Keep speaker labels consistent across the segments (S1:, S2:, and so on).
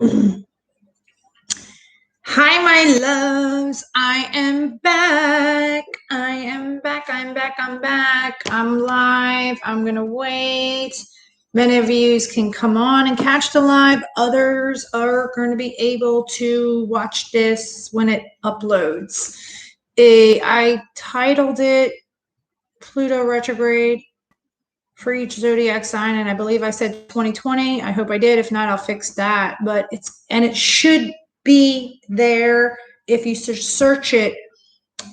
S1: Hi, my loves. I am back. I'm back. I'm live. I'm going to wait. Many of you can come on and catch the live. Others are going to be able to watch this when it uploads. I titled it Pluto Retrograde for each zodiac sign, and I believe I said 2020. I hope I did. If not, I'll fix that. But it should be there if you search it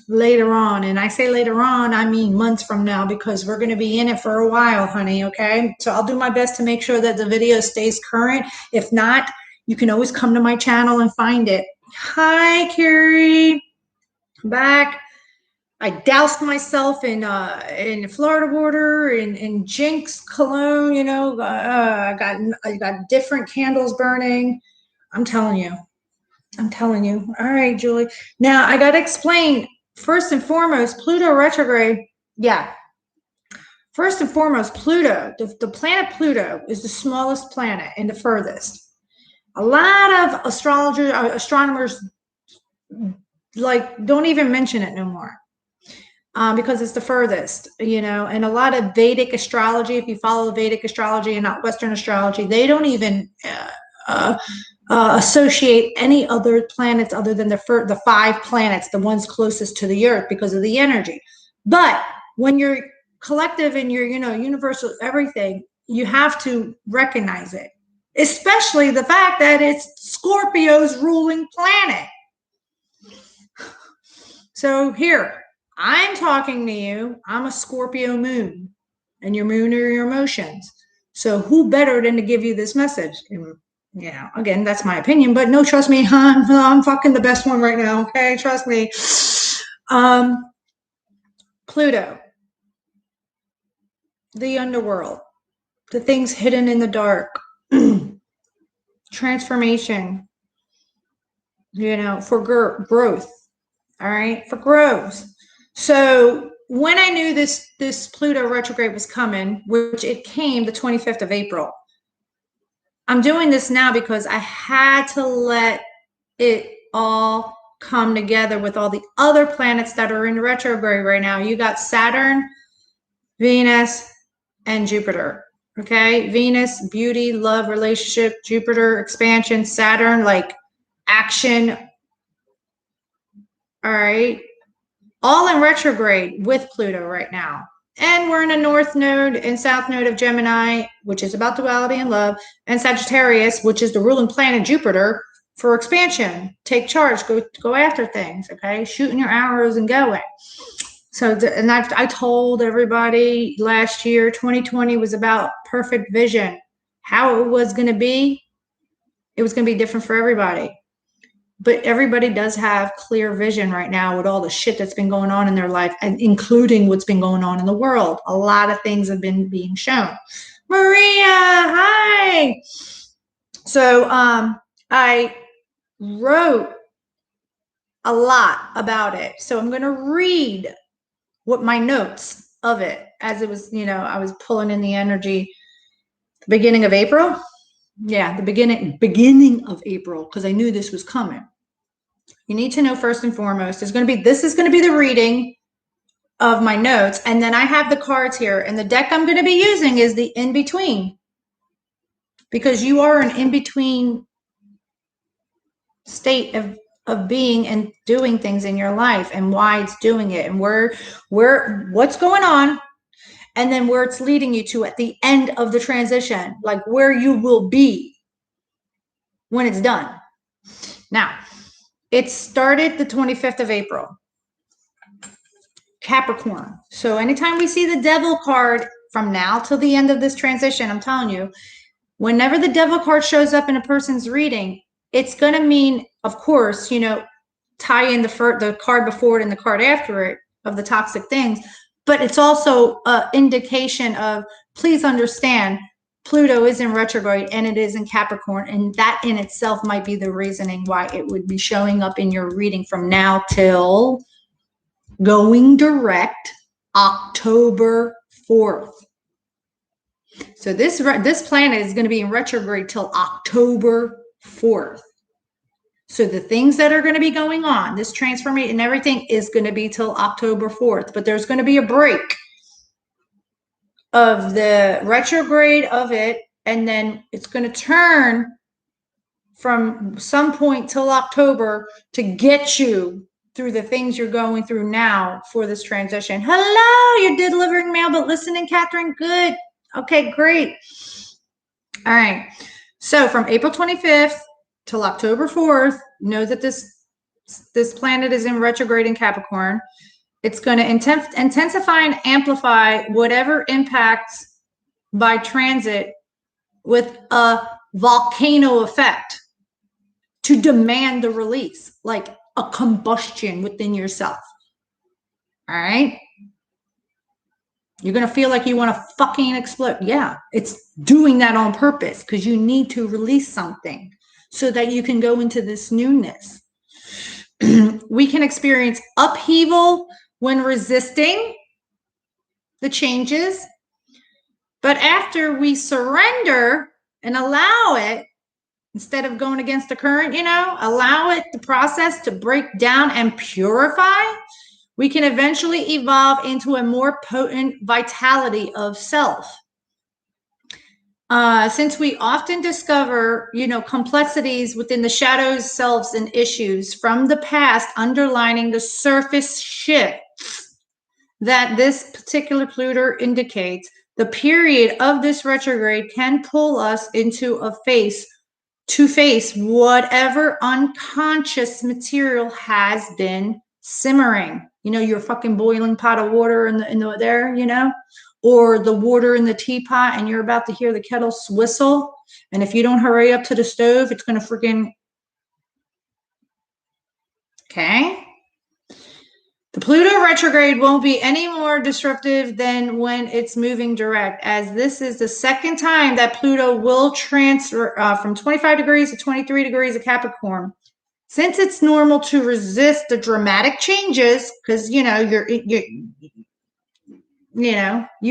S1: later on. And I say later on, I mean months from now, because we're going to be in it for a while, honey. Okay, so I'll do my best to make sure that the video stays current. If not, you can always come to my channel and find it. Hi, Carrie. Back. I doused myself in Florida water and Jinx cologne. You know, I got different candles burning. I'm telling you. All right, Julie. Now I got to explain first and foremost, Pluto retrograde. Yeah. First and foremost, Pluto, the planet Pluto is the smallest planet and the furthest. A lot of astronomers don't even mention it no more. Because it's the furthest, you know, and a lot of Vedic astrology, if you follow Vedic astrology and not Western astrology, they don't even associate any other planets other than the 5 planets, the ones closest to the Earth, because of the energy. But when you're collective and you're, you know, universal everything, you have to recognize it, especially the fact that it's Scorpio's ruling planet. So here, I'm talking to you. I'm a Scorpio moon, and your moon are your emotions. So who better than to give you this message? And, you know, again, that's my opinion, but no, trust me, I'm fucking the best one right now. Okay, trust me. Pluto, the underworld, the things hidden in the dark, transformation. You know, for growth. All right, for growth. So when I knew this Pluto retrograde was coming, which it came the 25th of April, I'm doing this now because I had to let it all come together with all the other planets that are in retrograde right now. You got Saturn, Venus, and Jupiter. Okay, Venus, beauty, love, relationship. Jupiter, expansion. Saturn, like action. All right. All in retrograde with Pluto right now. And we're in a north node and south node of Gemini, which is about duality and love, and Sagittarius, which is the ruling planet Jupiter, for expansion. Take charge, go after things, okay? Shooting your arrows and going. So, and I told everybody last year, 2020 was about perfect vision. How it was going to be, it was going to be different for everybody. But everybody does have clear vision right now with all the shit that's been going on in their life, and including what's been going on in the world. A lot of things have been being shown. Maria, hi. So I wrote a lot about it. So I'm going to read what my notes of it as it was, you know, I was pulling in the energy beginning of April. Yeah, the beginning of April, because I knew this was coming. You need to know first and foremost, this is going to be the reading of my notes, and then I have the cards here, and the deck I'm going to be using is the in-between, because you are an in-between state of being and doing things in your life, and why it's doing it, and what's going on, and then where it's leading you to at the end of the transition, like where you will be when it's done. Now, it started the 25th of April. Capricorn. So anytime we see the devil card from now till the end of this transition, I'm telling you, whenever the devil card shows up in a person's reading, it's going to mean, of course, you know, tie in the card before it and the card after it of the toxic things. But it's also an indication of, please understand, Pluto is in retrograde and it is in Capricorn. And that in itself might be the reasoning why it would be showing up in your reading from now till going direct October 4th. So this planet is going to be in retrograde till October 4th. So the things that are going to be going on, this transformation and everything is going to be till October 4th, but there's going to be a break of the retrograde of it, and then it's going to turn from some point till October to get you through the things you're going through now for this transition. Hello, you're delivering mail, but listening, Catherine. Good. Okay, great. All right. So from April 25th till October 4th, know that this planet is in retrograde in Capricorn. It's going to intensify and amplify whatever impacts by transit with a volcano effect to demand the release, like a combustion within yourself. All right? You're going to feel like you want to fucking explode. Yeah, it's doing that on purpose because you need to release something so that you can go into this newness. We can experience upheaval when resisting the changes, but after we surrender and allow it, instead of going against the current, allow it, the process to break down and purify, we can eventually evolve into a more potent vitality of self. Since we often discover, complexities within the shadows, selves, and issues from the past underlining the surface shifts that this particular Pluto indicates, the period of this retrograde can pull us into to face whatever unconscious material has been simmering. Your fucking boiling pot of water in the there, or the water in the teapot, and you're about to hear the kettle whistle. And if you don't hurry up to the stove, it's going to freaking. Okay. The Pluto retrograde won't be any more disruptive than when it's moving direct, as this is the second time that Pluto will transfer from 25 degrees to 23 degrees of Capricorn. Since it's normal to resist the dramatic changes, because you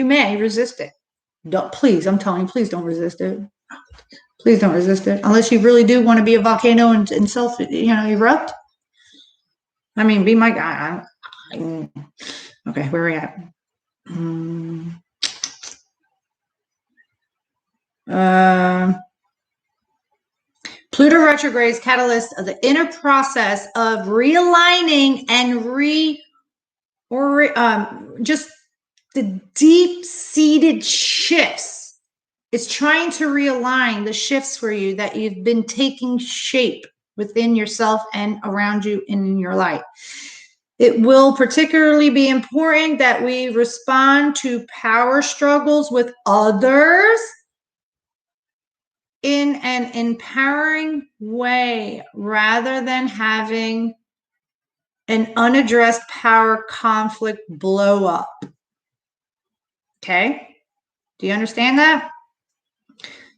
S1: may resist it. Please, I'm telling you, please don't resist it. Please don't resist it, unless you really do want to be a volcano and self, erupt. I mean, be my guy. Okay, where are we at? Pluto retrograde's catalyst of the inner process of realigning and just the deep-seated shifts. It's trying to realign the shifts for you that you've been taking shape within yourself and around you in your life. It will particularly be important that we respond to power struggles with others in an empowering way rather than having an unaddressed power conflict blow up. Okay? Do you understand that?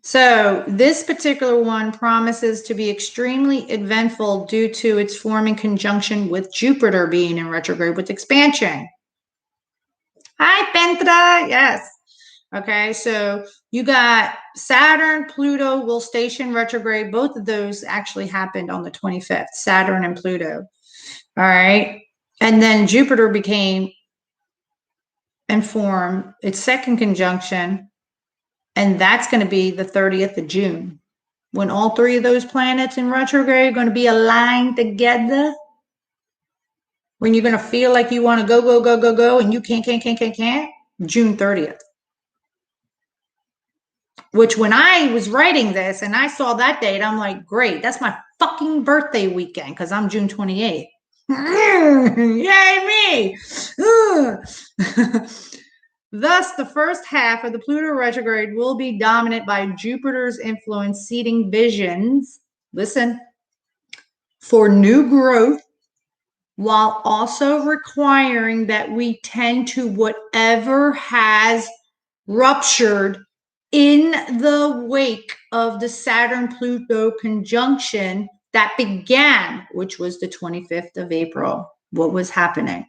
S1: So this particular one promises to be extremely eventful due to its forming conjunction with Jupiter being in retrograde with expansion. Hi, Pentra. Yes. Okay, so you got Saturn, Pluto will station retrograde. Both of those actually happened on the 25th, Saturn and Pluto. All right. And then Jupiter became and formed its second conjunction. And that's going to be the 30th of June, when all three of those planets in retrograde are going to be aligned together. When you're going to feel like you want to go, and you can't. June 30th. Which when I was writing this and I saw that date, I'm like, great, that's my fucking birthday weekend because I'm June 28th. Yay, me! Thus, the first half of the Pluto retrograde will be dominant by Jupiter's influence, seeding visions, listen, for new growth, while also requiring that we tend to whatever has ruptured in the wake of the Saturn-Pluto conjunction that began, which was the 25th of April. What was happening?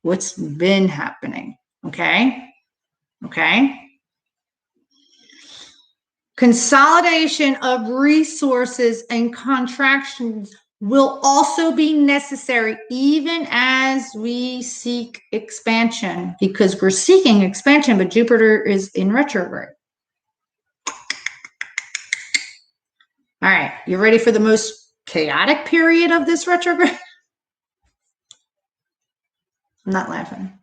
S1: What's been happening? Okay? Okay? Consolidation of resources and contractions will also be necessary even as we seek expansion, because we're seeking expansion, but Jupiter is in retrograde. All right, you ready for the most chaotic period of this retrograde? I'm not laughing.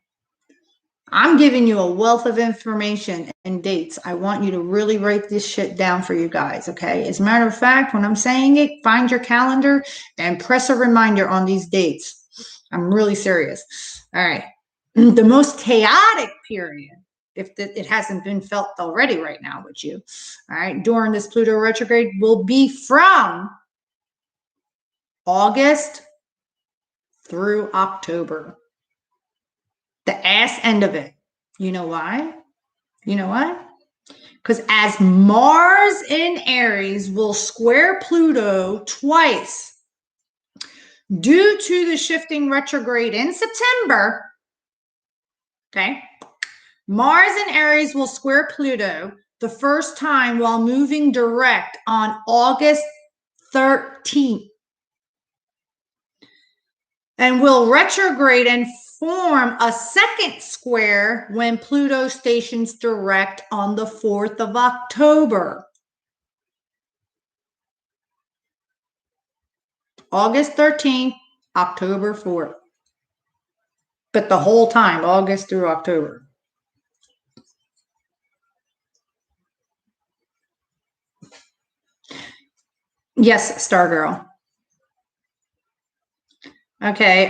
S1: I'm giving you a wealth of information and dates. I want you to really write this shit down for you guys, okay? As a matter of fact, when I'm saying it, find your calendar and press a reminder on these dates. I'm really serious. All right. The most chaotic period, if it hasn't been felt already right now with you, all right, during this Pluto retrograde will be from August through October. The ass end of it. You know why? You know why? Because as Mars in Aries will square Pluto twice due to the shifting retrograde in September, okay, Mars in Aries will square Pluto the first time while moving direct on August 13th and will retrograde and form a second square when Pluto stations direct on the 4th of October. August 13th, October 4th. But the whole time, August through October. Yes, Star Girl. Okay,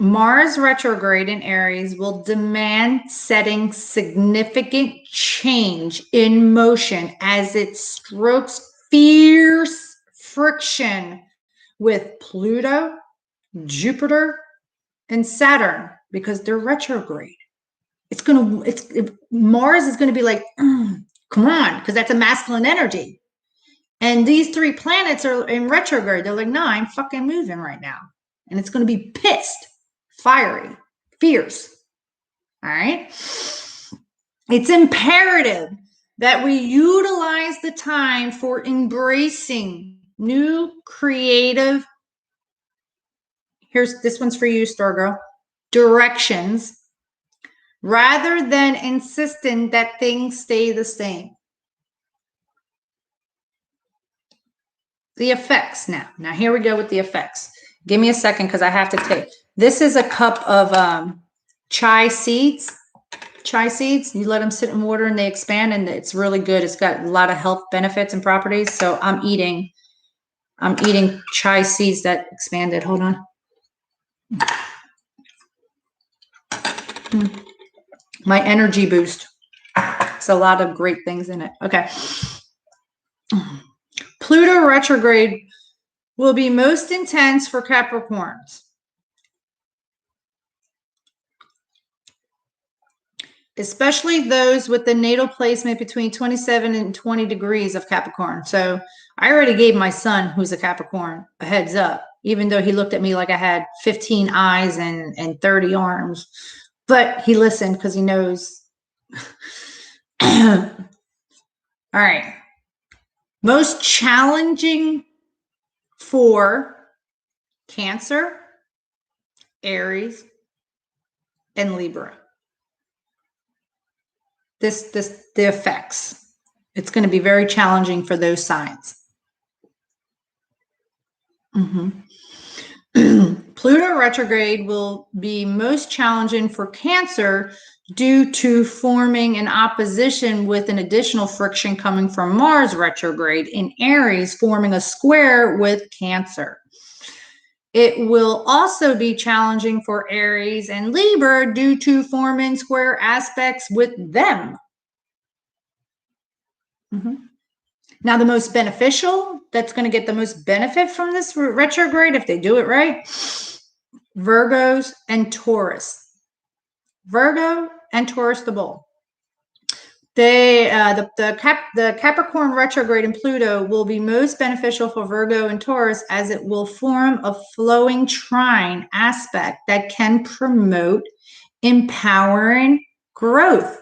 S1: Mars retrograde in Aries will demand setting significant change in motion as it strokes fierce friction with Pluto, Jupiter, and Saturn because they're retrograde. Mars is going to be like, come on, because that's a masculine energy. And these three planets are in retrograde. They're like, no, I'm fucking moving right now. And it's going to be pissed, fiery, fierce. All right. It's imperative that we utilize the time for embracing new creative. This one's for you, Star Girl. Directions, rather than insisting that things stay the same. The effects now. Now here we go with the effects. Give me a second because I have to take. This is a cup of chai seeds. Chai seeds. You let them sit in water and they expand, and it's really good. It's got a lot of health benefits and properties. So I'm eating chai seeds that expanded. Hold on. My energy boost. It's a lot of great things in it. Okay. Pluto retrograde will be most intense for Capricorns, especially those with the natal placement between 27 and 20 degrees of Capricorn. So I already gave my son, who's a Capricorn, a heads up, even though he looked at me like I had 15 eyes and 30 arms. But he listened because he knows. All right. Most challenging for Cancer, Aries, and Libra. The effects. It's going to be very challenging for those signs. Pluto retrograde will be most challenging for Cancer due to forming an opposition with an additional friction coming from Mars retrograde in Aries, forming a square with Cancer. It will also be challenging for Aries and Libra due to forming square aspects with them. Now, the most beneficial, that's going to get the most benefit from this retrograde, if they do it right, Virgos and Taurus. Virgo and Taurus the bull. The Capricorn retrograde in Pluto will be most beneficial for Virgo and Taurus as it will form a flowing trine aspect that can promote empowering growth.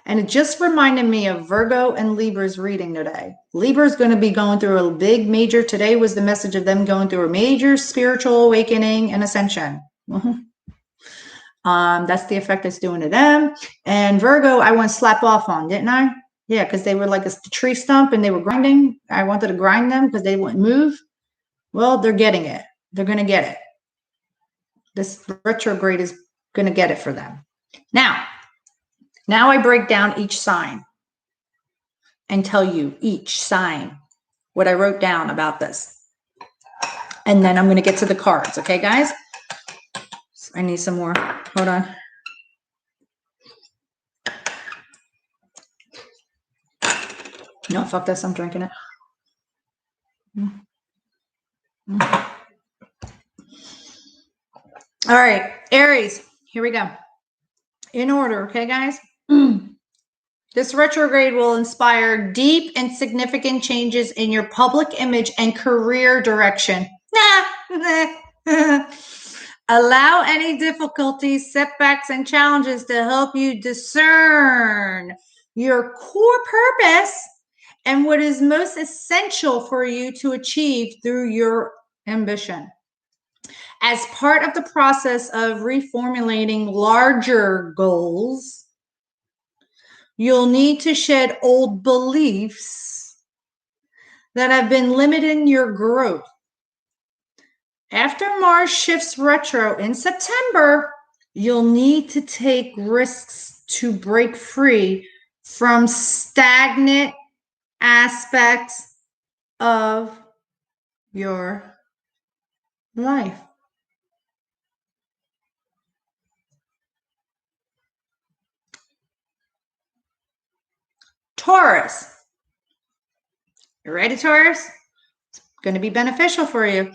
S1: And it just reminded me of Virgo and Libra's reading today. Libra's going to be going through a big major. Today was the message of them going through a major spiritual awakening and ascension. That's the effect it's doing to them. And Virgo, I want to slap off on, didn't I? Yeah, because they were like a tree stump and they were grinding. I wanted to grind them because they wouldn't move. Well, they're getting it. They're going to get it. This retrograde is going to get it for them. Now I break down each sign and tell you each sign what I wrote down about this. And then I'm going to get to the cards. Okay, guys? I need some more. Hold on. No, fuck this. I'm drinking it. All right, Aries, here we go. In order, okay, guys? This retrograde will inspire deep and significant changes in your public image and career direction. Allow any difficulties, setbacks, and challenges to help you discern your core purpose and what is most essential for you to achieve through your ambition. As part of the process of reformulating larger goals, you'll need to shed old beliefs that have been limiting your growth. After Mars shifts retro in September, you'll need to take risks to break free from stagnant aspects of your life. Taurus. You ready, Taurus? It's going to be beneficial for you.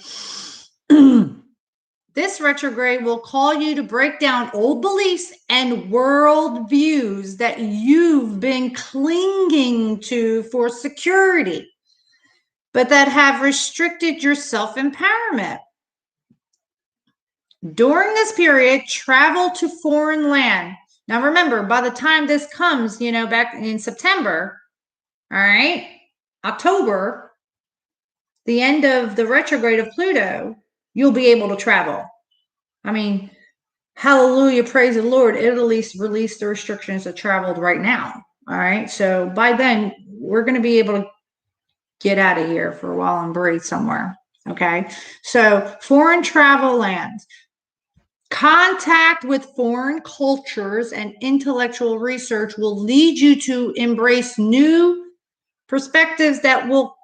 S1: This retrograde will call you to break down old beliefs and world views that you've been clinging to for security, but that have restricted your self-empowerment. During this period, travel to foreign land. Now, remember, by the time this comes, back in September, all right, October, the end of the retrograde of Pluto, you'll be able to travel. I mean, hallelujah, praise the Lord. Italy's released the restrictions of travel right now. All right. So by then, we're going to be able to get out of here for a while and breathe somewhere. Okay. So foreign travel lands. Contact with foreign cultures and intellectual research will lead you to embrace new perspectives that will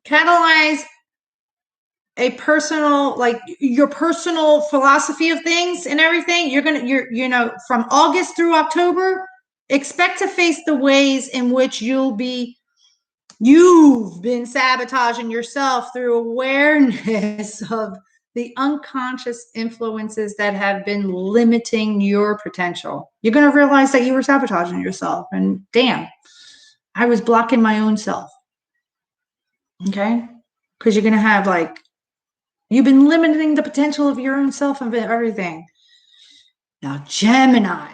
S1: catalyze a personal, like your personal philosophy of things and everything. You're from August through October, expect to face the ways in which you've been sabotaging yourself through awareness of the unconscious influences that have been limiting your potential. You're going to realize that you were sabotaging yourself, and damn, I was blocking my own self. Okay? Because you're going to have you've been limiting the potential of your own self and everything. Now, Gemini,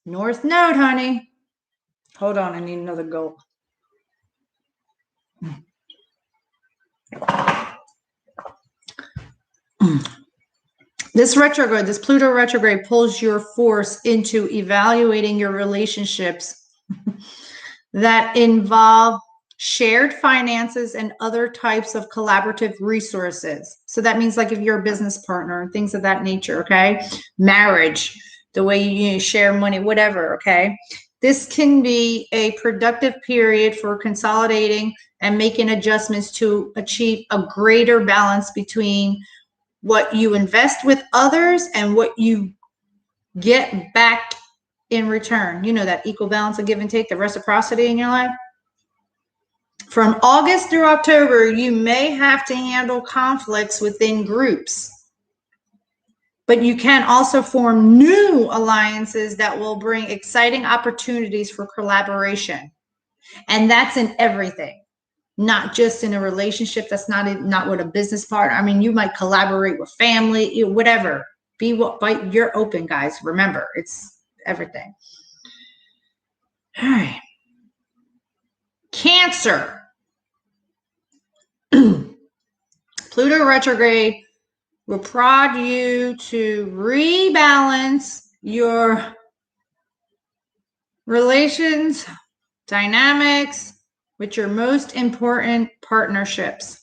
S1: North Node, honey. Hold on, I need another gulp. This Pluto retrograde pulls your force into evaluating your relationships that involve shared finances and other types of collaborative resources. So that means if you're a business partner, things of that nature, okay? Marriage, the way you share money, whatever, okay? This can be a productive period for consolidating and making adjustments to achieve a greater balance between what you invest with others and what you get back in return. That equal balance of give and take, the reciprocity in your life. From August through October, you may have to handle conflicts within groups, but you can also form new alliances that will bring exciting opportunities for collaboration. And that's in everything, not just in a relationship. That's not with a business partner. I mean, you might collaborate with family, whatever. You're open, guys. Remember, it's everything. All right. Cancer. Pluto retrograde will prod you to rebalance your relations, dynamics with your most important partnerships.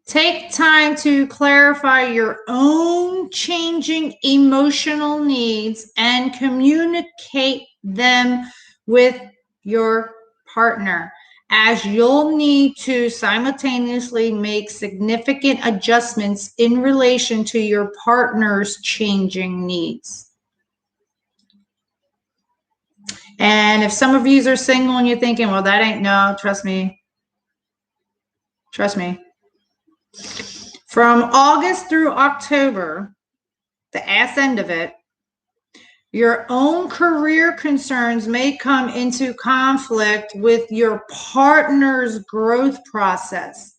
S1: Take time to clarify your own changing emotional needs and communicate them with your partner, as you'll need to simultaneously make significant adjustments in relation to your partner's changing needs. And if some of you are single and you're thinking, well, that ain't no, trust me. Trust me. From August through October, the ass end of it, your own career concerns may come into conflict with your partner's growth process,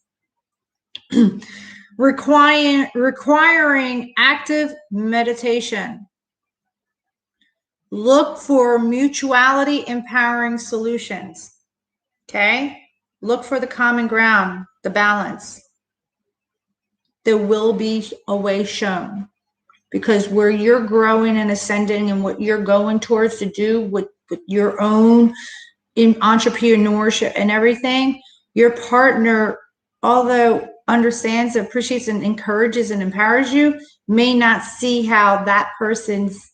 S1: requiring active meditation. Look for mutuality empowering solutions. Okay? Look for the common ground, the balance. There will be a way shown, because where you're growing and ascending and what you're going towards to do with your own in entrepreneurship and everything, your partner, although understands, appreciates, and encourages and empowers you, may not see how that person's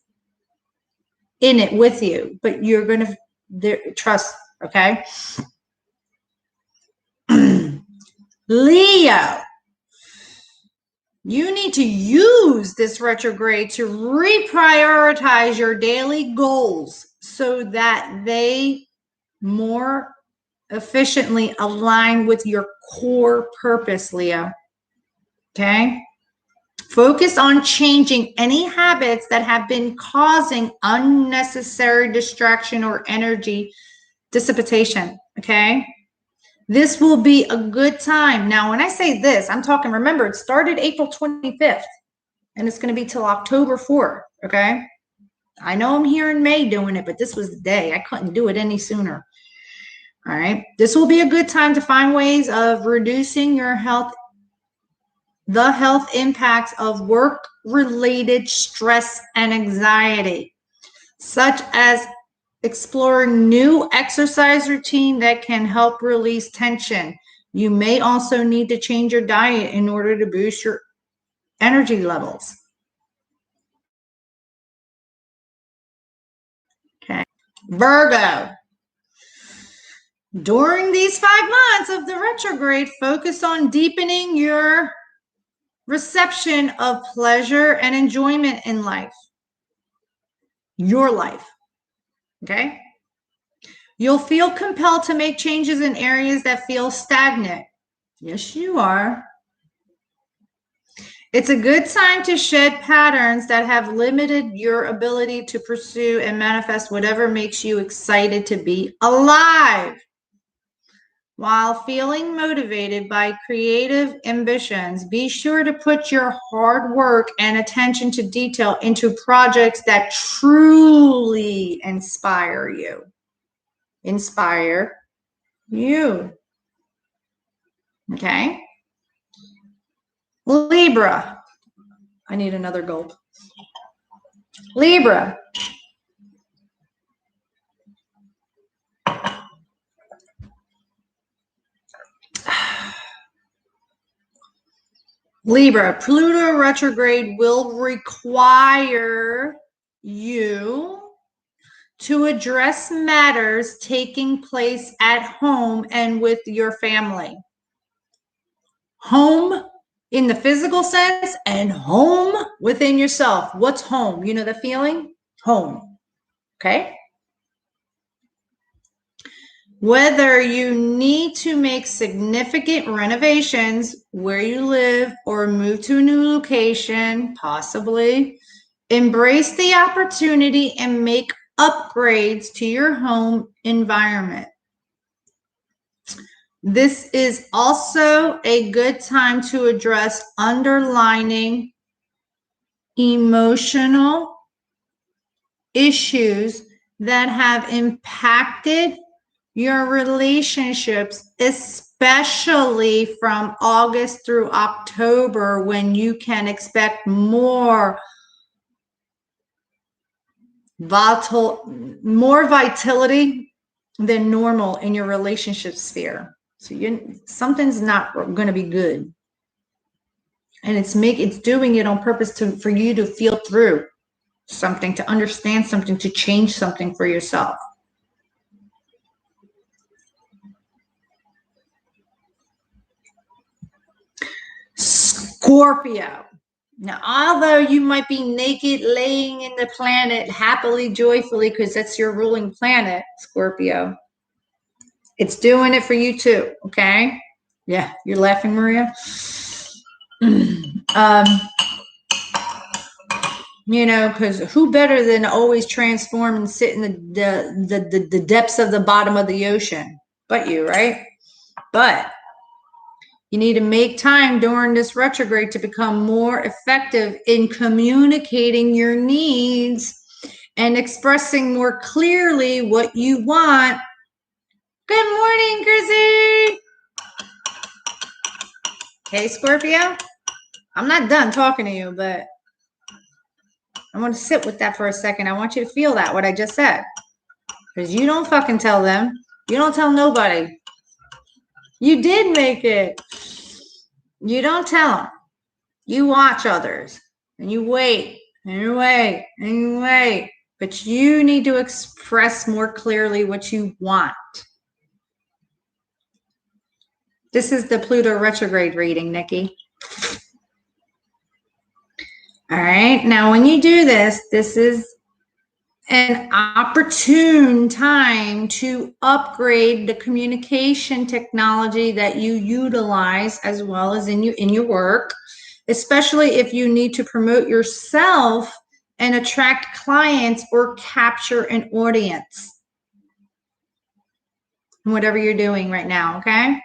S1: in it with you, but you're going to trust, okay? Leo, you need to use this retrograde to reprioritize your daily goals so that they more efficiently align with your core purpose, Leo. Okay? Focus on changing any habits that have been causing unnecessary distraction or energy dissipation. Okay? This will be a good time. Now, when I say this, I'm talking, remember, it started April 25th and it's going to be till October 4th. Okay? I know I'm here in May doing it, but this was the day. I couldn't do it any sooner. All right. This will be a good time to find ways of reducing your health, the health impacts of work-related stress and anxiety, such as exploring new exercise routine that can help release tension. You may also need to change your diet in order to boost your energy levels. Okay. Virgo. During these 5 months of the retrograde, focus on deepening your reception of pleasure and enjoyment in life. Your life. Okay? You'll feel compelled to make changes in areas that feel stagnant. Yes, you are. It's a good time to shed patterns that have limited your ability to pursue and manifest whatever makes you excited to be alive. While feeling motivated by creative ambitions, be sure to put your hard work and attention to detail into projects that truly inspire you. Inspire you. Okay? Libra. I need another gulp. Libra. Libra, Pluto retrograde will require you to address matters taking place at home and with your family. Home in the physical sense and home within yourself. What's home? You know the feeling? Home. Okay? Whether you need to make significant renovations where you live or move to a new location, possibly, embrace the opportunity and make upgrades to your home environment. This is also a good time to address underlying emotional issues that have impacted your relationships, especially from August through October, when you can expect more vitality than normal in your relationship sphere. So something's not going to be good, and it's doing it on purpose for you to feel through something, to understand something, to change something for yourself. Scorpio. Now, although you might be naked laying in the planet happily, joyfully, because that's your ruling planet, Scorpio, it's doing it for you too, okay? Yeah, you're laughing, Maria. You know, because who better than always transform and sit in the depths of the bottom of the ocean but you, right? But you need to make time during this retrograde to become more effective in communicating your needs and expressing more clearly what you want. Good morning, Chrissy. Okay, Scorpio, I'm not done talking to you, but I want to sit with that for a second. I want you to feel that, what I just said. Because you don't fucking tell them. You don't tell nobody. You did make it. You don't tell them. You watch others. And you wait. And you wait. And you wait. But you need to express more clearly what you want. This is the Pluto retrograde reading, Nikki. All right. Now, when you do this, this is an opportune time to upgrade the communication technology that you utilize as well as in your work, especially if you need to promote yourself and attract clients or capture an audience. Whatever you're doing right now, okay?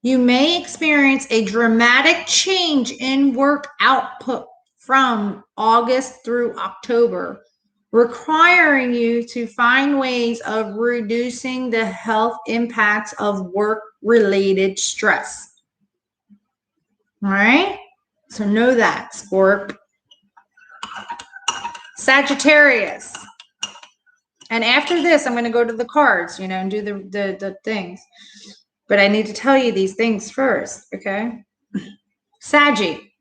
S1: You may experience a dramatic change in work output from August through October, requiring you to find ways of reducing the health impacts of work-related stress. All right? So know that, Scorp. Sagittarius. And after this, I'm going to go to the cards, you know, and do the things. But I need to tell you these things first, okay? Saggy.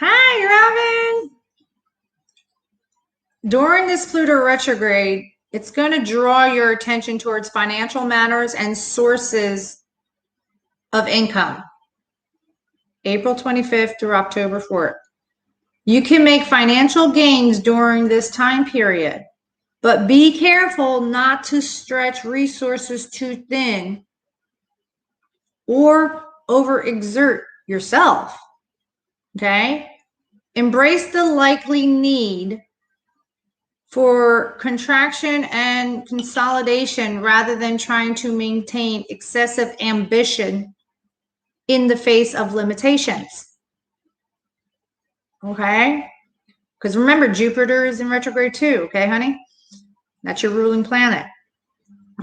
S1: Hi, Robin. During this Pluto retrograde, it's going to draw your attention towards financial matters and sources of income. April 25th through October 4th. You can make financial gains during this time period, but be careful not to stretch resources too thin or overexert yourself, okay? Embrace the likely need for contraction and consolidation rather than trying to maintain excessive ambition in the face of limitations. Okay? Because remember, Jupiter is in retrograde too, okay, honey? That's your ruling planet.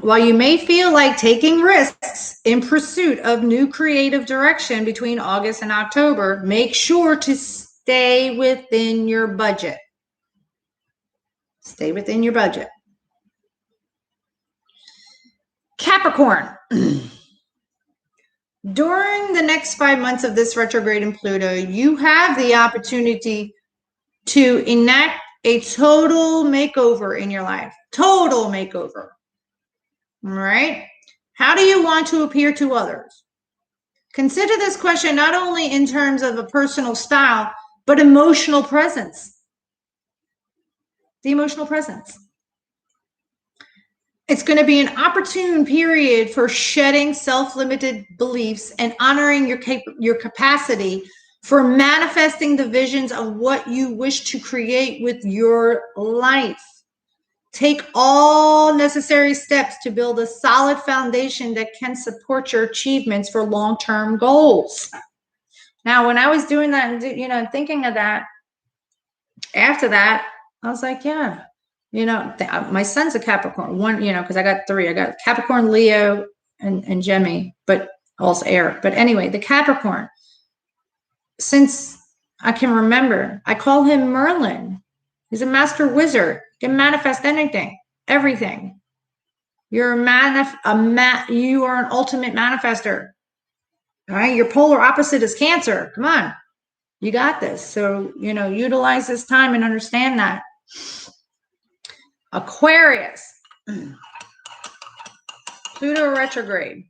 S1: While you may feel like taking risks in pursuit of new creative direction between August and October, make sure to stay within your budget. Stay within your budget. Capricorn. During the next 5 months of this retrograde in Pluto, you have the opportunity to enact a total makeover in your life. Total makeover. All right? How do you want to appear to others? Consider this question not only in terms of a personal style, but emotional presence. The emotional presence. It's going to be an opportune period for shedding self-limited beliefs and honoring your capacity for manifesting the visions of what you wish to create with your life. Take all necessary steps to build a solid foundation that can support your achievements for long-term goals. Now, when I was doing that and, you know, thinking of that, after that, I was like, yeah, you know, my son's a Capricorn. One, you know, because I got three. I got Capricorn, Leo, and Gemini, but also air. But anyway, the Capricorn, since I can remember, I call him Merlin. He's a master wizard. Can manifest anything, everything. You're you are an ultimate manifester. All right. Your polar opposite is Cancer. Come on. You got this. So, you know, utilize this time and understand that. Aquarius. Pluto retrograde.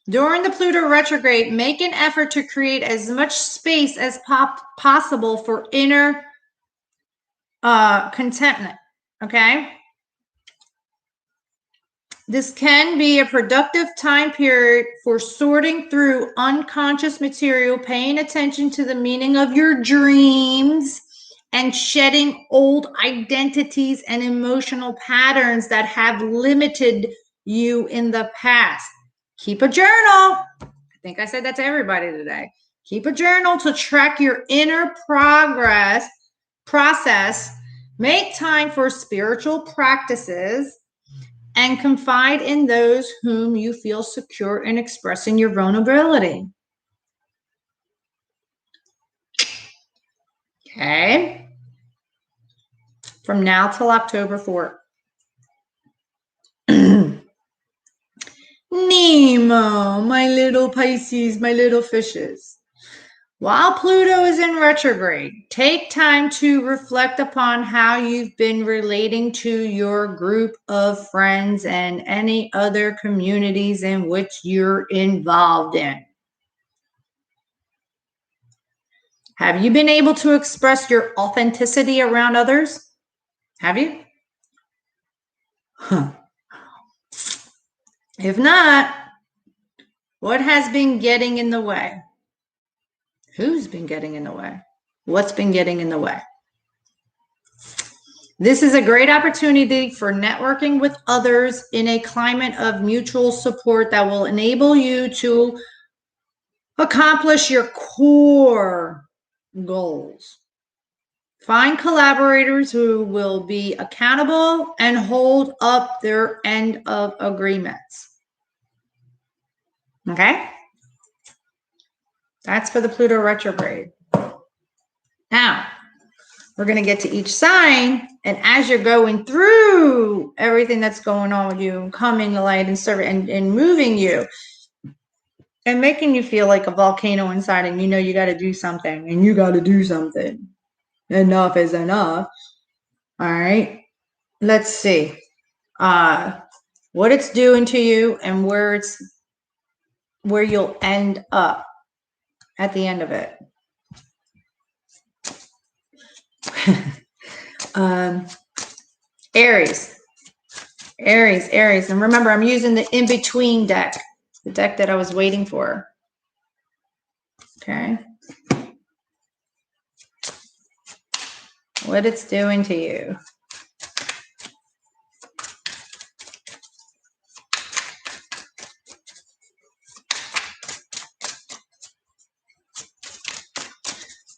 S1: During the Pluto retrograde, make an effort to create as much space as possible for inner contentment. Okay. This can be a productive time period for sorting through unconscious material, paying attention to the meaning of your dreams, and shedding old identities and emotional patterns that have limited you in the past. Keep a journal. I think I said that to everybody today. Keep a journal to track your inner process. Make time for spiritual practices and confide in those whom you feel secure in expressing your vulnerability. Okay. From now till October 4th. Nemo, my little Pisces, my little fishes. While Pluto is in retrograde, take time to reflect upon how you've been relating to your group of friends and any other communities in which you're involved in. Have you been able to express your authenticity around others? Have you? Huh. If not, what has been getting in the way? Who's been getting in the way? What's been getting in the way? This is a great opportunity for networking with others in a climate of mutual support that will enable you to accomplish your core goals. Find collaborators who will be accountable and hold up their end of agreements. Okay? That's for the Pluto retrograde. Now, we're going to get to each sign, and as you're going through everything that's going on with you, coming to light and serving and moving you, and making you feel like a volcano inside, and you know you got to do something, and you got to do something. Enough is enough. All right. Let's see what it's doing to you and where you'll end up at the end of it. Aries. And remember, I'm using the in-between deck, the deck that I was waiting for. Okay. What it's doing to you.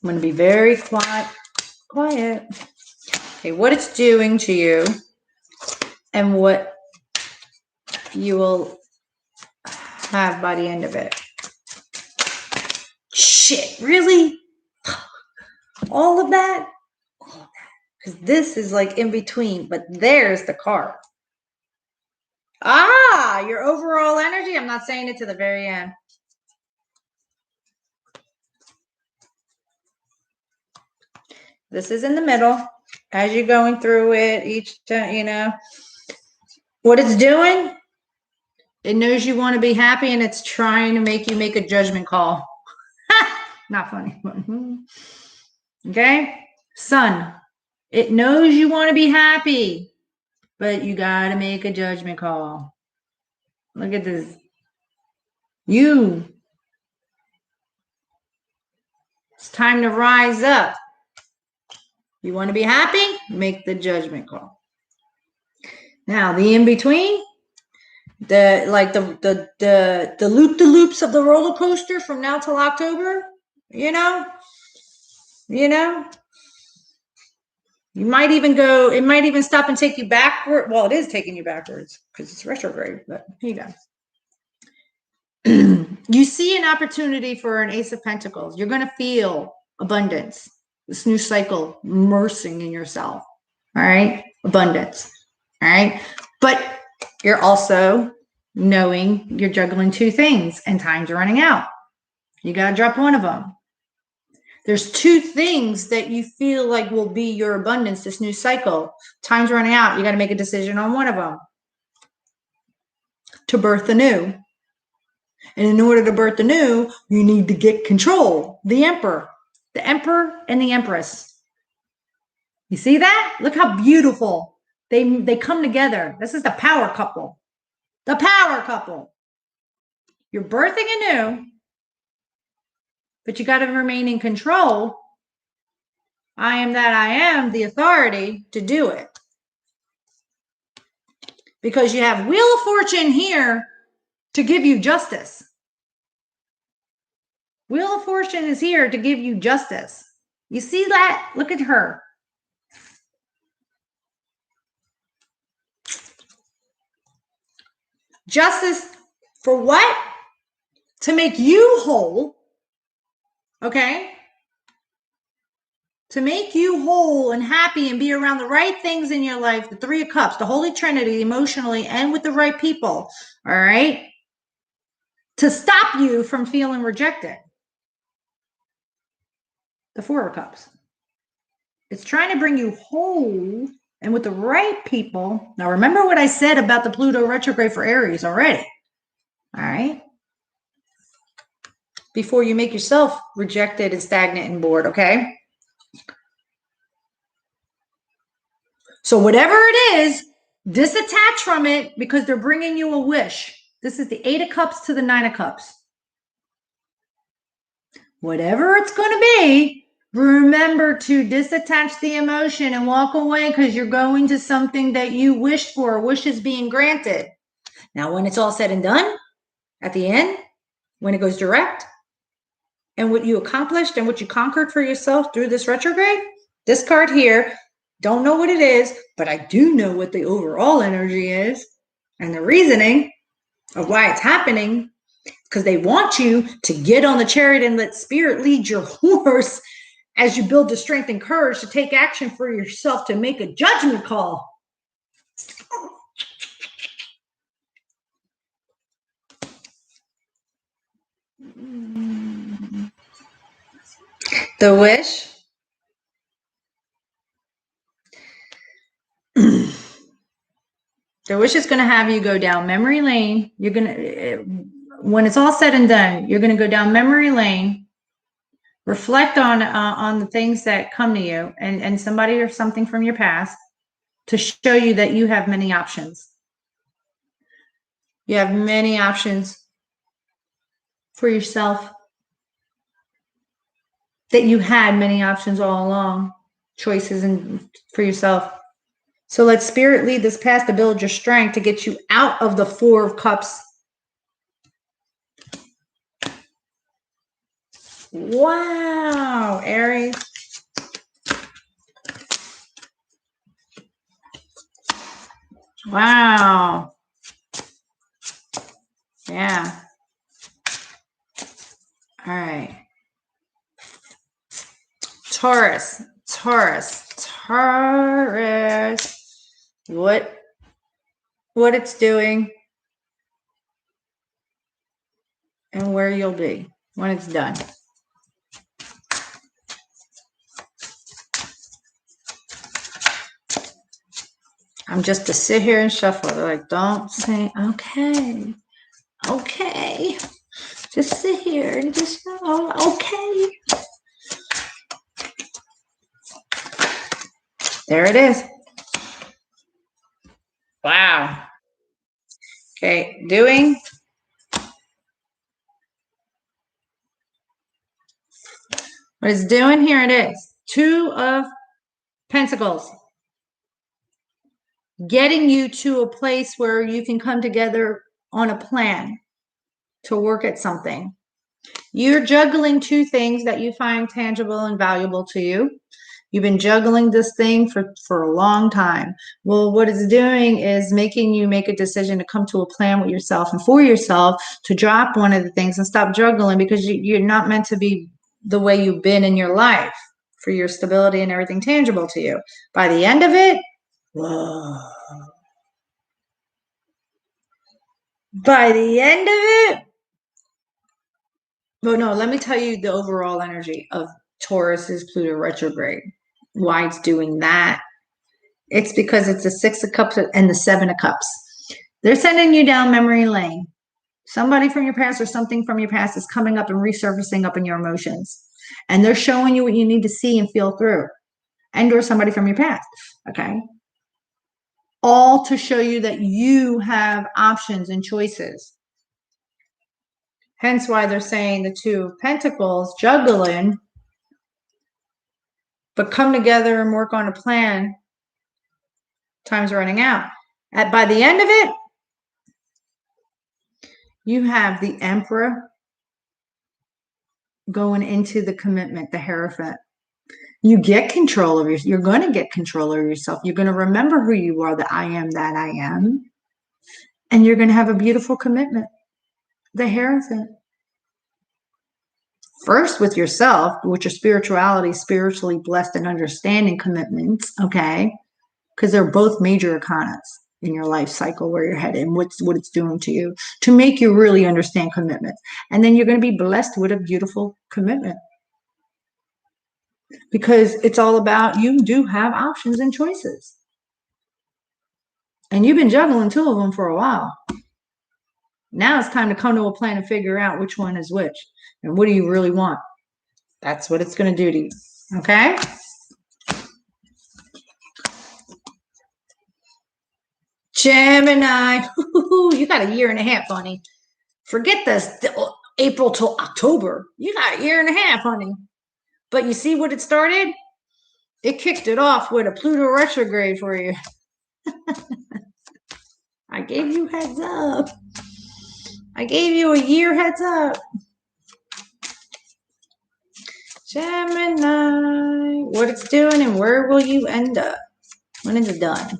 S1: I'm going to be very quiet. Okay, what it's doing to you and what you will have by the end of it. Shit, really? All of that? Because this is like in between, but there's the card. Your overall energy. I'm not saying it to the very end. This is in the middle. As you're going through it, each time, you know, what it's doing, it knows you want to be happy, and it's trying to make you make a judgment call. Not funny. Okay? Sun. It knows you want to be happy, but you got to make a judgment call. Look at this. It's time to rise up. You want to be happy? Make the judgment call. Now, the in-between, The loop-de-loops of the roller coaster from now till October, you know, you might even go, it might even stop and take you backward. Well, it is taking you backwards because it's retrograde, but here you go. You see an opportunity for an Ace of Pentacles. You're going to feel abundance, this new cycle immersing in yourself. All right. Abundance. All right. But you're also knowing you're juggling two things and time's running out. You got to drop one of them. There's two things that you feel like will be your abundance, this new cycle. Time's running out. You got to make a decision on one of them to birth the new. And in order to birth the new, you need to get control. The emperor and the empress. You see that? Look how beautiful they come together. This is the power couple. The power couple. You're birthing a new, but you got to remain in control. I am that I am, the authority to do it. Because you have Wheel of Fortune here to give you justice. Wheel of Fortune is here to give you justice. You see that? Look at her. Justice for what? To make you whole. Okay? To make you whole and happy and be around the right things in your life, the Three of Cups, the Holy Trinity, emotionally and with the right people. All right? To stop you from feeling rejected. The Four of Cups. It's trying to bring you whole and with the right people. Now, remember what I said about the Pluto retrograde for Aries already. All right? Before you make yourself rejected and stagnant and bored, okay? So whatever it is, disattach from it because they're bringing you a wish. This is the Eight of Cups to the Nine of Cups. Whatever it's going to be, remember to disattach the emotion and walk away because you're going to something that you wished for. A wish is being granted. Now, when it's all said and done, at the end, when it goes direct, and what you accomplished and what you conquered for yourself through this retrograde, this card here, don't know what it is, but I do know what the overall energy is and the reasoning of why it's happening, because they want you to get on the chariot and let spirit lead your horse as you build the strength and courage to take action for yourself, to make a judgment call. The wish. The wish is going to have you go down memory lane. You're going to, when it's all said and done, you're going to go down memory lane, reflect on the things that come to you and somebody or something from your past to show you that you have many options. You have many options for yourself, that you had many options all along, choices and for yourself. So let spirit lead this path to build your strength to get you out of the Four of Cups. Wow, Aries. Wow. Yeah. All right. Taurus. What it's doing and where you'll be when it's done. I'm just to sit here and shuffle. They're like, don't say, okay. Just sit here and just, okay. There it is. Wow. Okay, doing. What it's doing, here it is. Two of Pentacles. getting you to a place where you can come together on a plan to work at something. You're juggling two things that you find tangible and valuable to you. You've been juggling this thing for a long time. Well, what it's doing is making you make a decision to come to a plan with yourself and for yourself to drop one of the things and stop juggling, because you're not meant to be the way you've been in your life for your stability and everything tangible to you. By the end of it, whoa. By the end of it, well, no, let me tell you the overall energy of Taurus's Pluto retrograde. Why it's doing that? It's because it's the Six of Cups and the Seven of Cups. They're sending you down memory lane. Somebody from your past or something from your past is coming up and resurfacing up in your emotions. And they're showing you what you need to see and feel through. And or somebody from your past. Okay. All to show you that you have options and choices. Hence why they're saying the Two of Pentacles, juggling, but come together and work on a plan. Time's running out. By the end of it, you have the Emperor going into the commitment, the Hierophant. You get control of yourself. You're going to get control of yourself. You're going to remember who you are, the I am that I am. And you're going to have a beautiful commitment, the Hierophant. First with yourself, which are spirituality, spiritually blessed and understanding commitments, okay? Because they're both major arcanas in your life cycle where you're headed and what it's doing to you to make you really understand commitment. And then you're going to be blessed with a beautiful commitment. Because it's all about, you do have options and choices. And you've been juggling two of them for a while. Now it's time to come to a plan and figure out which one is which. And what do you really want? That's what it's going to do to you. Okay? Gemini. You got a year and a half, honey. Forget this April till October. You got a year and a half, honey. But you see what it started? It kicked it off with a Pluto retrograde for you. I gave you heads up. I gave you a year heads up. Gemini. What it's doing and where will you end up when it's done?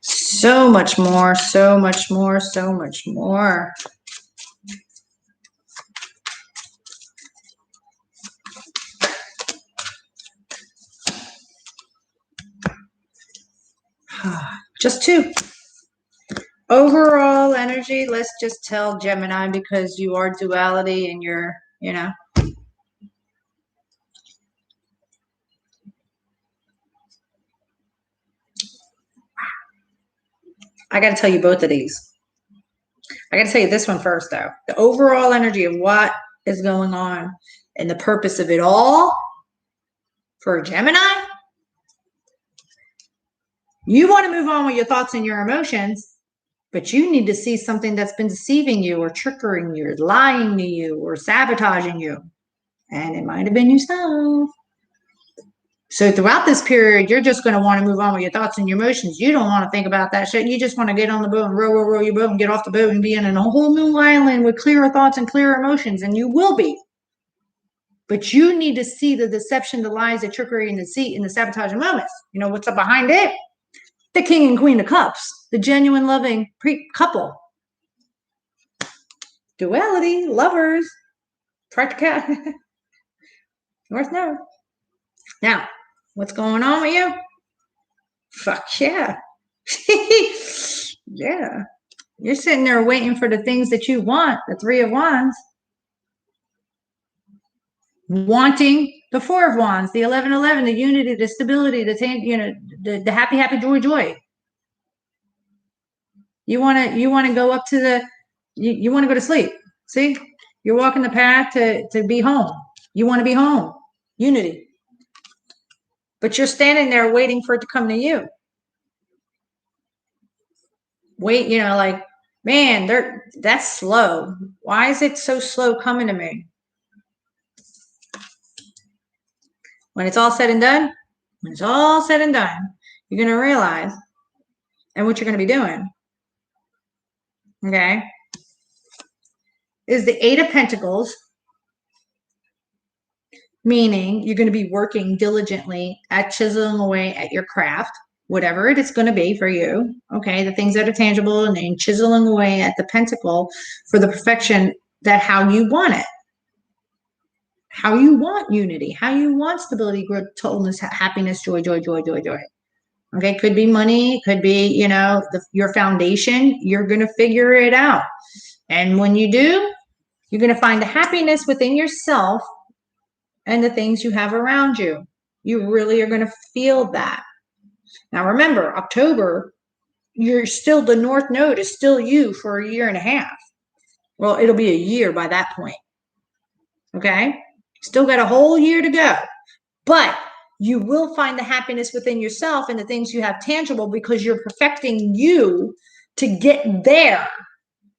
S1: So much more, so much more, so much more. Just two. Overall energy, let's just tell Gemini, because you are duality and you're, you know. I got to tell you both of these. I got to tell you this one first, though. The overall energy of what is going on and the purpose of it all for Gemini. You want to move on with your thoughts and your emotions, but you need to see something that's been deceiving you or triggering you or lying to you or sabotaging you. And it might have been yourself. So throughout this period, you're just going to want to move on with your thoughts and your emotions. You don't want to think about that shit. You just want to get on the boat and row your boat and get off the boat and be in a whole new island with clearer thoughts and clearer emotions. And you will be. But you need to see the deception, the lies, the trickery, and the deceit, and the sabotaging moments. You know what's up behind it? The King and Queen of Cups, the genuine loving couple. Duality, lovers, practical. North Node. Now, what's going on with you? Fuck yeah. Yeah. You're sitting there waiting for the things that you want, the Three of Wands. Wanting the Four of Wands, the 11-11, the unity, the stability, the happy, joy. You want to go up to you want to go to sleep. See? You're walking the path to be home. You want to be home. Unity. But you're standing there waiting for it to come to you. Wait, like, man, that's slow. Why is it so slow coming to me? When it's all said and done, when it's all said and done, you're going to realize and what you're going to be doing, okay, is the Eight of Pentacles, meaning you're going to be working diligently at chiseling away at your craft, whatever it is going to be for you, okay, the things that are tangible, and then chiseling away at the pentacle for the perfection that how you want it, how you want unity, how you want stability, growth, wholeness, happiness, joy, joy, joy, joy, joy. Okay, could be money, could be, you know, your foundation. You're going to figure it out. And when you do, you're going to find the happiness within yourself and the things you have around you. You really are going to feel that. Now, remember, October, you're still, the North Node is still you for a year and a half. Well, it'll be a year by that point. Okay? Still got a whole year to go. But you will find the happiness within yourself and the things you have tangible because you're perfecting you to get there.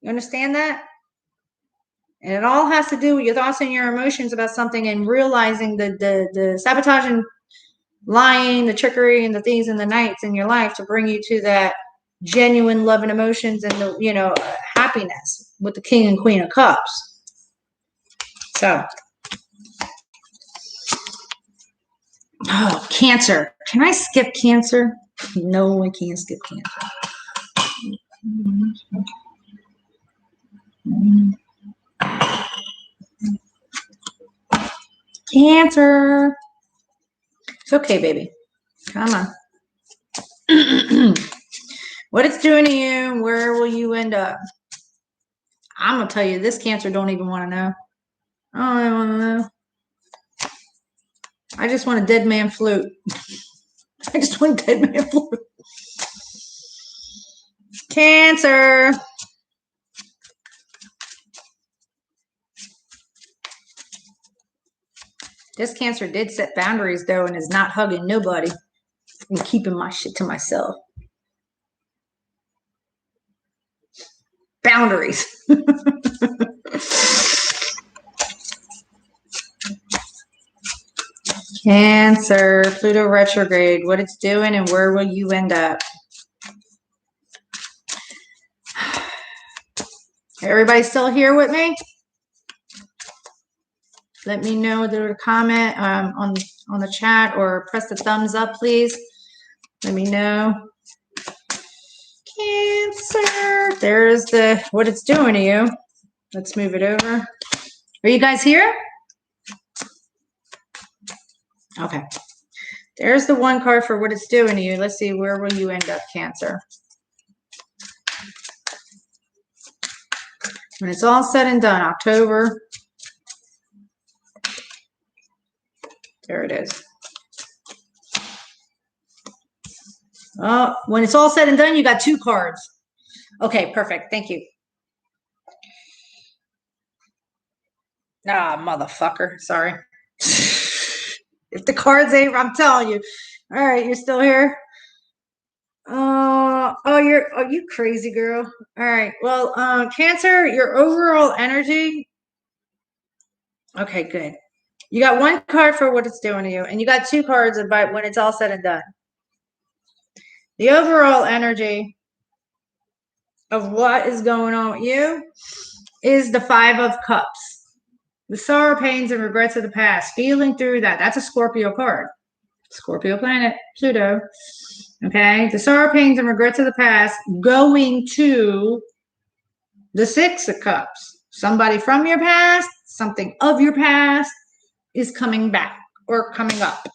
S1: You understand that? And it all has to do with your thoughts and your emotions about something, and realizing the sabotage and lying, the trickery, and the things in the nights in your life to bring you to that genuine love and emotions and the, you know, happiness with the King and Queen of Cups. So, oh, Cancer. Can I skip Cancer? No, I can't skip Cancer. Cancer. It's okay, baby. Come on. What it's doing to you, where will you end up? I'm going to tell you, this Cancer don't even want to know. I don't want to know. I just want a dead man flute. I just want a dead man flute. Cancer. This Cancer did set boundaries, though, and is not hugging nobody and keeping my shit to myself. Boundaries. Cancer, Pluto retrograde, what it's doing and where will you end up? Everybody still here with me? Let me know, there's a comment on the chat, or press the thumbs up, please. Let me know. Cancer. There's the what it's doing to you. Let's move it over. Are you guys here? Okay. There's the one card for what it's doing to you. Let's see, where will you end up, Cancer? When it's all said and done, October. There it is. Oh, when it's all said and done, you got two cards. Okay, perfect. Thank you. Ah, motherfucker. Sorry. If the cards ain't, I'm telling you. All right, you're still here? Oh, you crazy girl. All right. Well, Cancer, your overall energy. Okay, good. You got one card for what it's doing to you, and you got two cards about when it's all said and done. The overall energy of what is going on with you is the Five of Cups. The sorrow, pains, and regrets of the past. Feeling through that. That's a Scorpio card. Scorpio planet, Pluto. Okay. The sorrow, pains, and regrets of the past going to the Six of Cups. Somebody from your past, something of your past is coming back or coming up.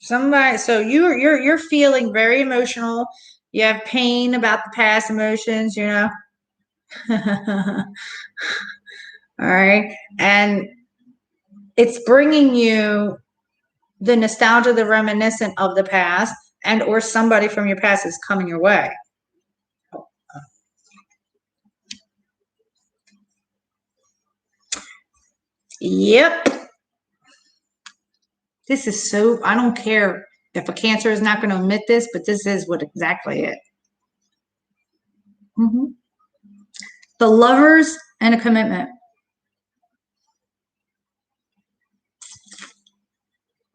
S1: Somebody, so you're feeling very emotional. You have pain about the past emotions, you know. All right. And it's bringing you the nostalgia, the reminiscent of the past, and or somebody from your past is coming your way. Yep. This is so, I don't care if a Cancer is not going to admit this, but this is what exactly it. The Lovers and a commitment.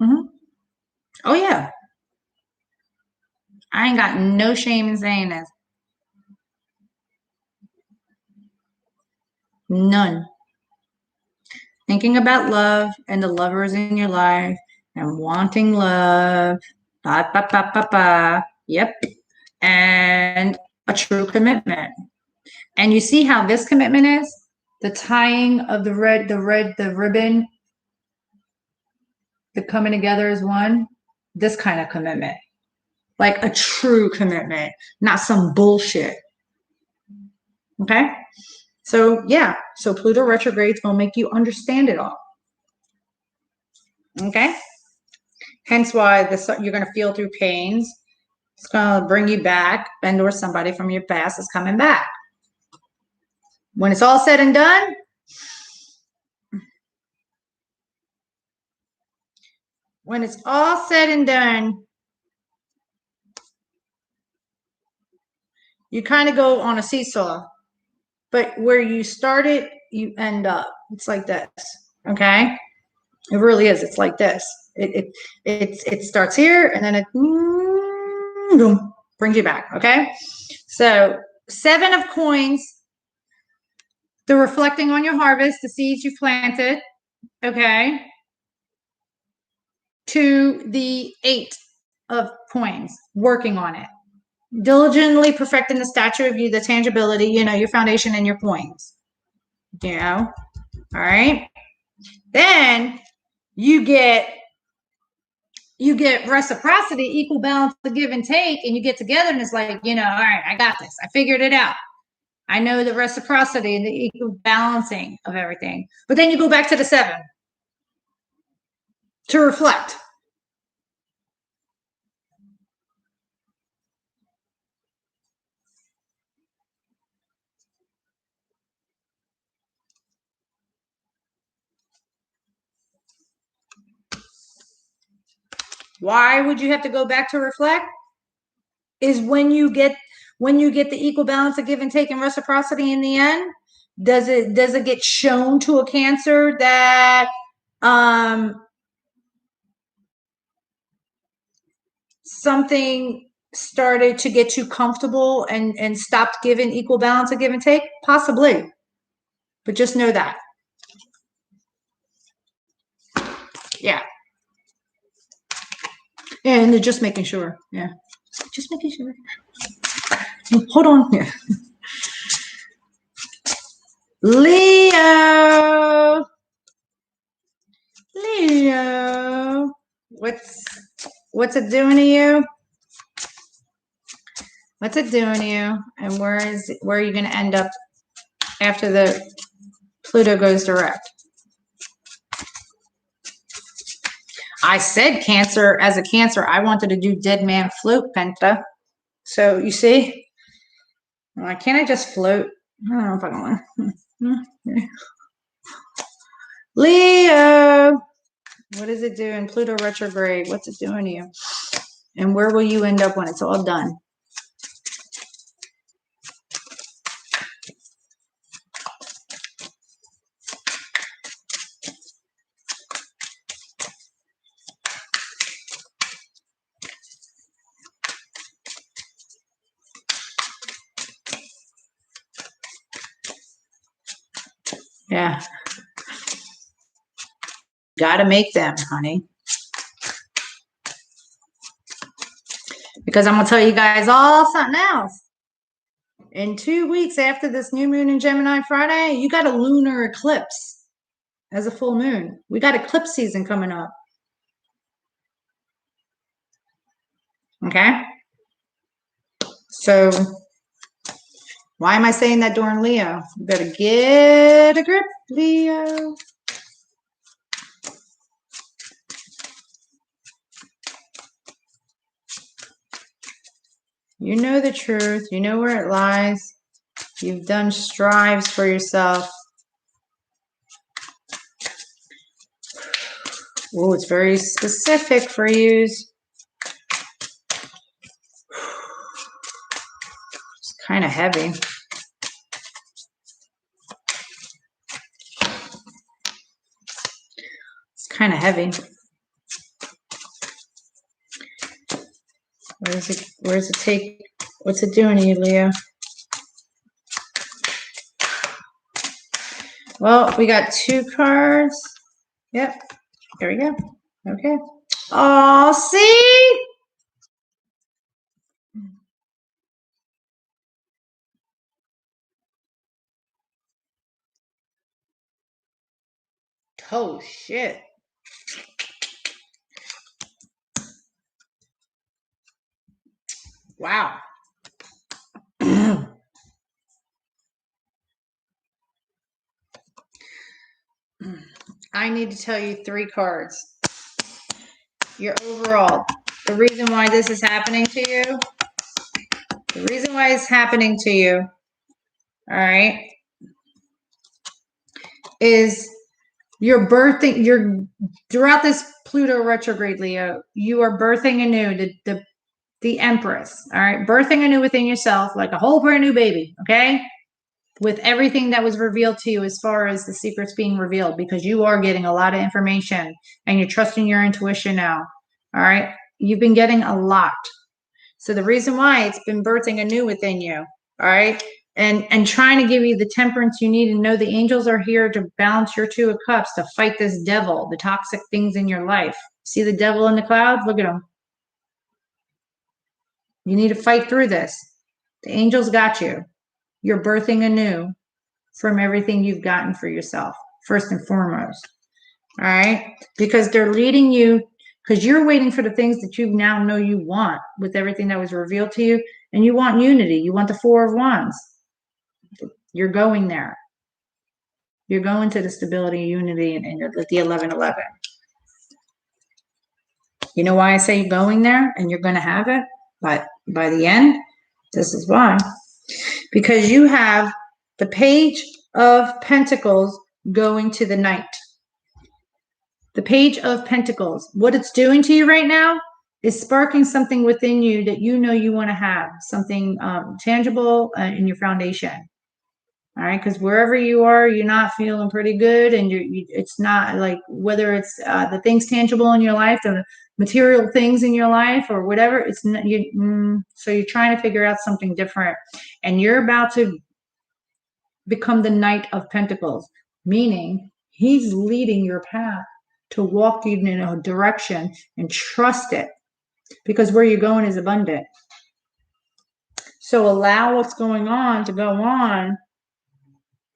S1: Mm-hmm. Oh, yeah. I ain't got no shame in saying this. None. Thinking about love and the lovers in your life and wanting love. Ba, ba, ba, ba, ba. Yep. And a true commitment. And you see how this commitment is? The tying of the ribbon, the coming together as one. This kind of commitment. Like a true commitment, not some bullshit. Okay? So, yeah. So Pluto retrograde is going to make you understand it all. Okay? Hence why you're going to feel through pains. It's going to bring you back, and or somebody from your past is coming back. When it's all said and done, you kind of go on a seesaw. But where you started, you end up. It's like this. Okay? It really is. It's like this. It starts here, and then it boom, brings you back. Okay? So 7 of coins, the reflecting on your harvest, the seeds you planted. Okay? To the 8 of coins, working on it. Diligently perfecting the stature of you, the tangibility, your foundation and your coins. All right. Then you get reciprocity, equal balance, the give and take, and you get together and it's like, all right, I got this. I figured it out. I know the reciprocity and the equal balancing of everything. But then you go back to the 7 to reflect. Why would you have to go back to reflect? Is when you get the equal balance of give and take and reciprocity in the end, does it get shown to a Cancer that something started to get too comfortable and stopped giving equal balance of give and take? Possibly. But just know that. Yeah. And they're just making sure. Yeah. Just making sure. Hold on. Yeah. Leo. What's it doing to you? What's it doing to you? And where are you going to end up after the Pluto goes direct? I said Cancer, as a Cancer, I wanted to do Dead Man Float, Penta. So you see, can't I just float? I don't know if I want to. Leo, what is it doing? Pluto retrograde, what's it doing to you? And where will you end up when it's all done? Yeah. Gotta make them, honey. Because I'm gonna tell you guys all something else. In 2 weeks after this new moon in Gemini Friday, you got a lunar eclipse as a full moon. We got eclipse season coming up. Okay? So why am I saying that during Leo? You better get a grip, Leo. You know the truth. You know where it lies. You've done strives for yourself. Oh, it's very specific for you. It's kind of heavy. It's kind of heavy. Where's it take? What's it doing to you, Leo? Well, we got 2 cards. Yep. Here we go. Okay. Oh, see? Oh, shit. Wow. I need to tell you 3 cards. Your overall. The reason why this is happening to you. The reason why it's happening to you. All right. Is you're birthing, throughout this Pluto retrograde, Leo, you are birthing anew the Empress, all right? Birthing anew within yourself, like a whole brand new baby, okay? With everything that was revealed to you as far as the secrets being revealed, because you are getting a lot of information and you're trusting your intuition now, all right? You've been getting a lot. So the reason why it's been birthing anew within you, all right? And trying to give you the temperance you need, and know the angels are here to balance your 2 of cups, to fight this devil, the toxic things in your life. See the devil in the clouds? Look at him. You need to fight through this. The angels got you. You're birthing anew from everything you've gotten for yourself, first and foremost. All right? Because they're leading you, because you're waiting for the things that you now know you want with everything that was revealed to you. And you want unity. You want the 4 of Wands. You're going there. You're going to the stability, unity, and the 1111. You know why I say you're going there and you're going to have it? But by the end, this is why. Because you have the Page of Pentacles going to the Knight. The Page of Pentacles. What it's doing to you right now is sparking something within you that you know you want to have. Something tangible in your foundation. All right, because wherever you are, you're not feeling pretty good, and it's not like, whether it's the things tangible in your life, the material things in your life, or whatever. It's not you. So you're trying to figure out something different, and you're about to become the Knight of Pentacles, meaning he's leading your path to walk you in a direction, and trust it, because where you're going is abundant. So allow what's going on to go on,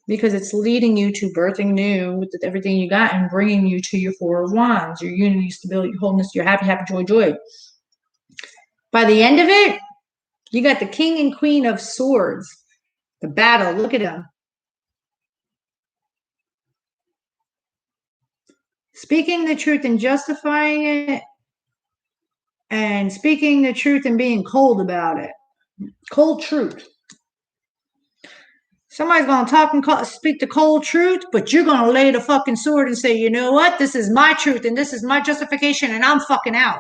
S1: because it's leading you to birthing new with everything you got, and bringing you to your 4 of Wands, your unity, stability, your wholeness, your happy, happy, joy, joy. By the end of it, you got the King and Queen of Swords, the battle. Look at them. Speaking the truth and justifying it, and speaking the truth and being cold about it. Cold truth. Somebody's going to talk and speak the cold truth, but you're going to lay the fucking sword and say, you know what? This is my truth and this is my justification, and I'm fucking out.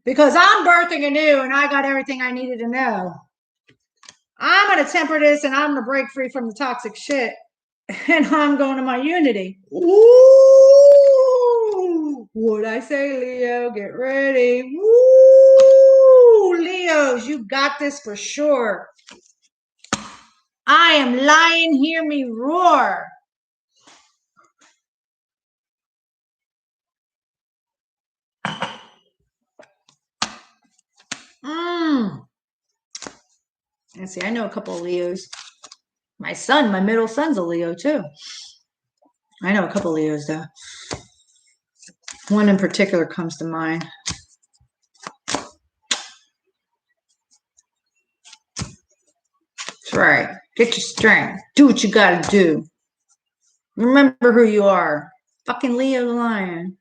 S1: Because I'm birthing anew and I got everything I needed to know. I'm going to temper this, and I'm going to break free from the toxic shit. And I'm going to my unity. Ooh, what'd I say, Leo? Get ready. Woo, Leos, you got this for sure. I am lying, hear me roar. Let's see, I know a couple of Leos. My middle son's a Leo too. I know a couple of Leos though. One in particular comes to mind. That's right. Get your strength. Do what you gotta do. Remember who you are. Fucking Leo the Lion.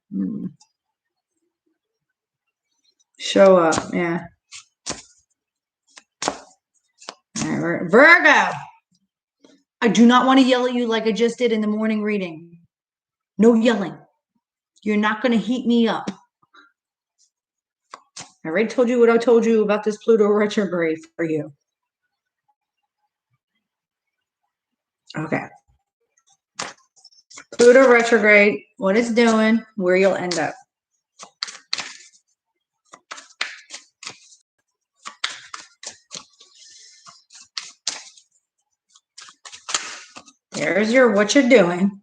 S1: Show up, yeah. All right, Virgo. I do not want to yell at you like I just did in the morning reading. No yelling. You're not going to heat me up. I already told you what I told you about this Pluto retrograde for you. Okay. Pluto retrograde, what it's doing, where you'll end up. Here's your what you're doing.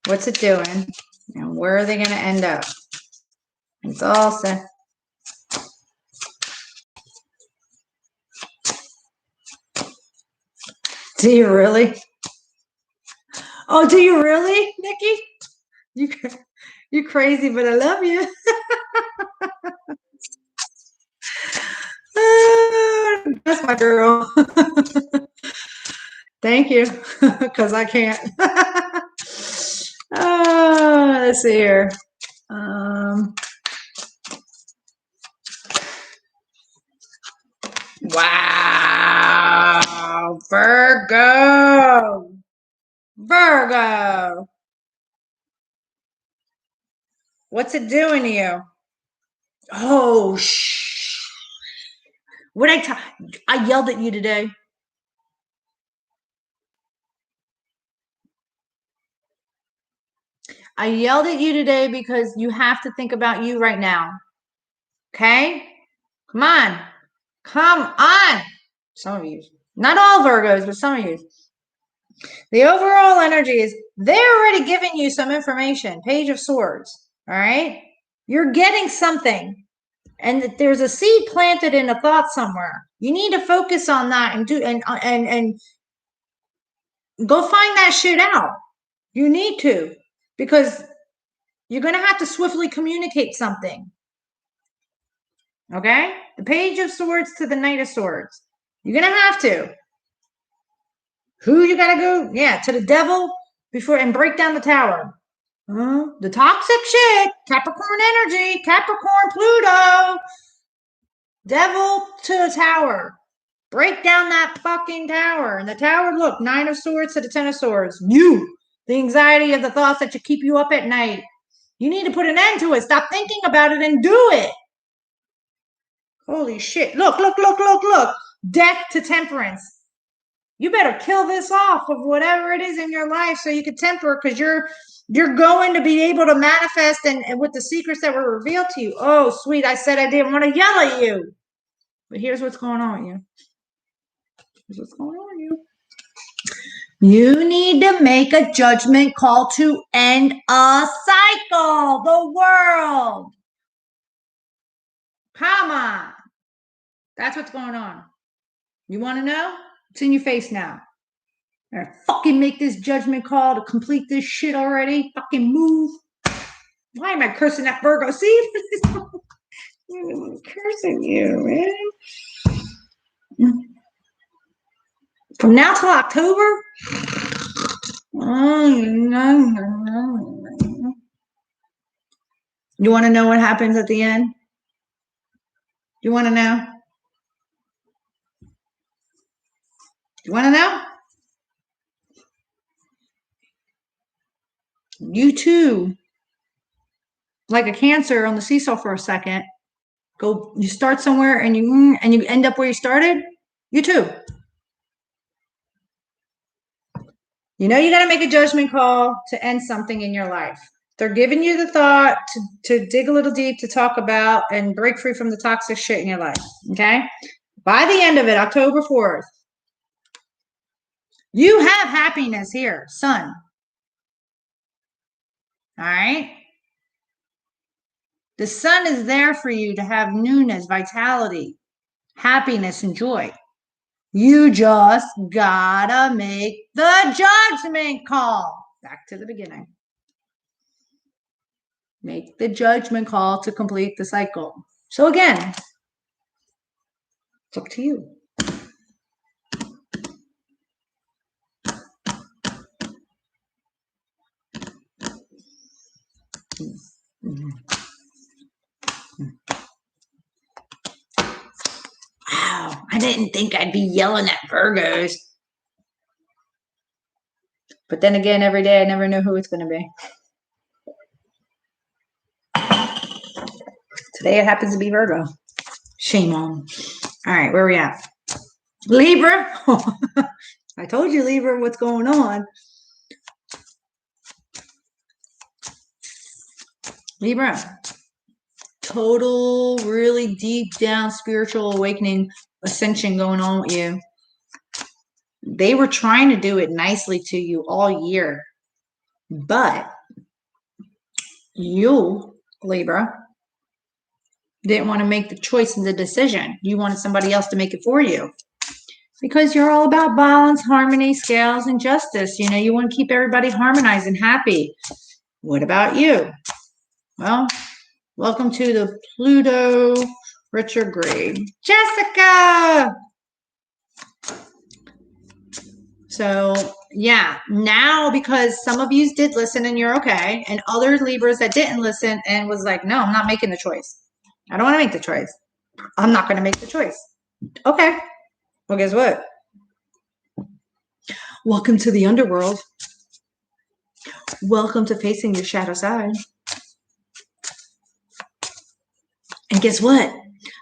S1: What's it doing? And where are they going to end up? It's all set. Do you really? Oh, do you really, Nikki? You crazy, but I love you. That's my girl. Thank you, because I can't. Let's see here. Wow, Virgo. Virgo. What's it doing to you? Oh, shh. What I yelled at you today. I yelled at you today because you have to think about you right now. Okay? Come on. Come on. Some of you. Not all Virgos, but some of you. The overall energy is they're already giving you some information. Page of Swords. All right? You're getting something. And there's a seed planted in a thought somewhere. You need to focus on that and go find that shit out. You need to, because you're going to have to swiftly communicate something. Okay? The Page of Swords to the Knight of Swords. You're going to have to. Who you got to go? Yeah, to the devil before and break down the tower. The toxic shit. Capricorn energy. Capricorn, Pluto. Devil to the tower. Break down that fucking tower. And the tower, look, 9 of Swords to the 10 of Swords. You. The anxiety of the thoughts that keep you up at night. You need to put an end to it. Stop thinking about it and do it. Holy shit. Look. Death to Temperance. You better kill this off of whatever it is in your life so you can temper, because you're going to be able to manifest and with the secrets that were revealed to you. Oh, sweet. I said I didn't want to yell at you. But here's what's going on with you. Here's what's going on with you. You need to make a judgment call to end a cycle. The world. Come on. That's what's going on. You want to know? It's in your face now. I fucking make this judgment call to complete this shit already. Fucking move. Why am I cursing that Virgo? See? I'm cursing you, man. From now till October? You want to know what happens at the end? You want to know? You want to know? You too, like a Cancer on the seesaw for a second, you start somewhere and you end up where you started. You too. You know, you got to make a judgment call to end something in your life. They're giving you the thought to dig a little deep, to talk about and break free from the toxic shit in your life. Okay? By the end of it, October 4th, you have happiness here, Sun. All right? The Sun is there for you to have newness, vitality, happiness, and joy. You just gotta make the judgment call. Back to the beginning. Make the judgment call to complete the cycle. So again, it's up to you. Wow, I didn't think I'd be yelling at Virgos. But then again, every day I never know who it's going to be. Today it happens to be Virgo. Shame on. All right, where are we at? Libra. I told you, Libra, what's going on. Libra. Total, really deep down spiritual awakening, ascension going on with you. They were trying to do it nicely to you all year, but you, Libra, didn't want to make the choice and the decision. You wanted somebody else to make it for you because you're all about balance, harmony, scales, and justice. You know, you want to keep everybody harmonized and happy. What about you? Well, welcome to the Pluto retrograde. Jessica! So, yeah, now because some of you did listen and you're okay, and other Libras that didn't listen and was like, no, I'm not making the choice. I don't want to make the choice. I'm not going to make the choice. Okay. Well, guess what? Welcome to the underworld. Welcome to facing your shadow side. And guess what?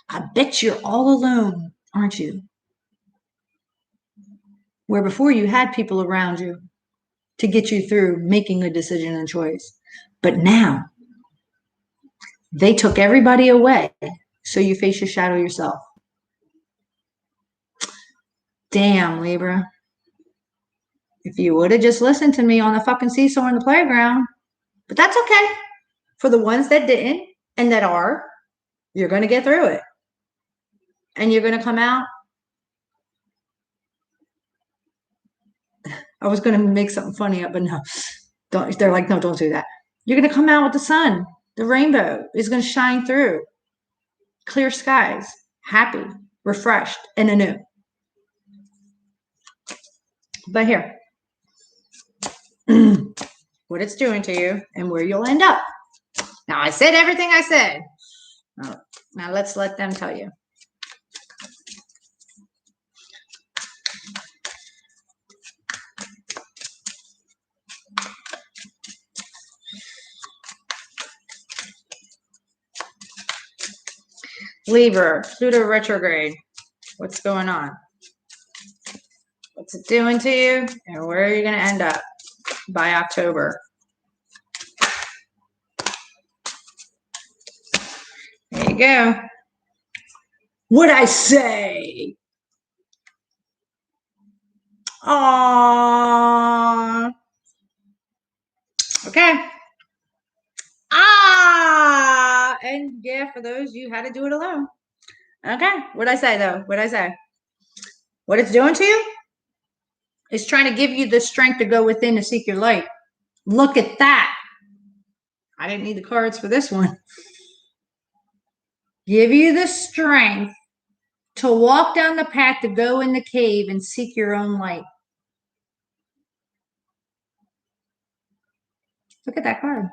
S1: I bet you're all alone, aren't you? Where before you had people around you to get you through making a decision and choice. But now they took everybody away, so you face your shadow yourself. Damn, Libra. If you would have just listened to me on the fucking seesaw in the playground. But that's okay. For the ones that didn't and that are, you're going to get through it. And you're going to come out. I was going to make something funny up, but no. Don't. They're like, no, don't do that. You're going to come out with the sun. The rainbow is going to shine through. Clear skies. Happy. Refreshed. And anew. But here. What it's doing to you and where you'll end up. Now, I said everything I said. Now, let's let them tell you. Libra, Pluto retrograde. What's going on? What's it doing to you? And where are you going to end up by October? There you go. What'd I say? Aww. Okay. And yeah, for those, you had to do it alone. Okay. What'd I say, though? What'd I say? What it's doing to you is trying to give you the strength to go within to seek your light. Look at that. I didn't need the cards for this one. Give you the strength to walk down the path to go in the cave and seek your own light. Look at that card.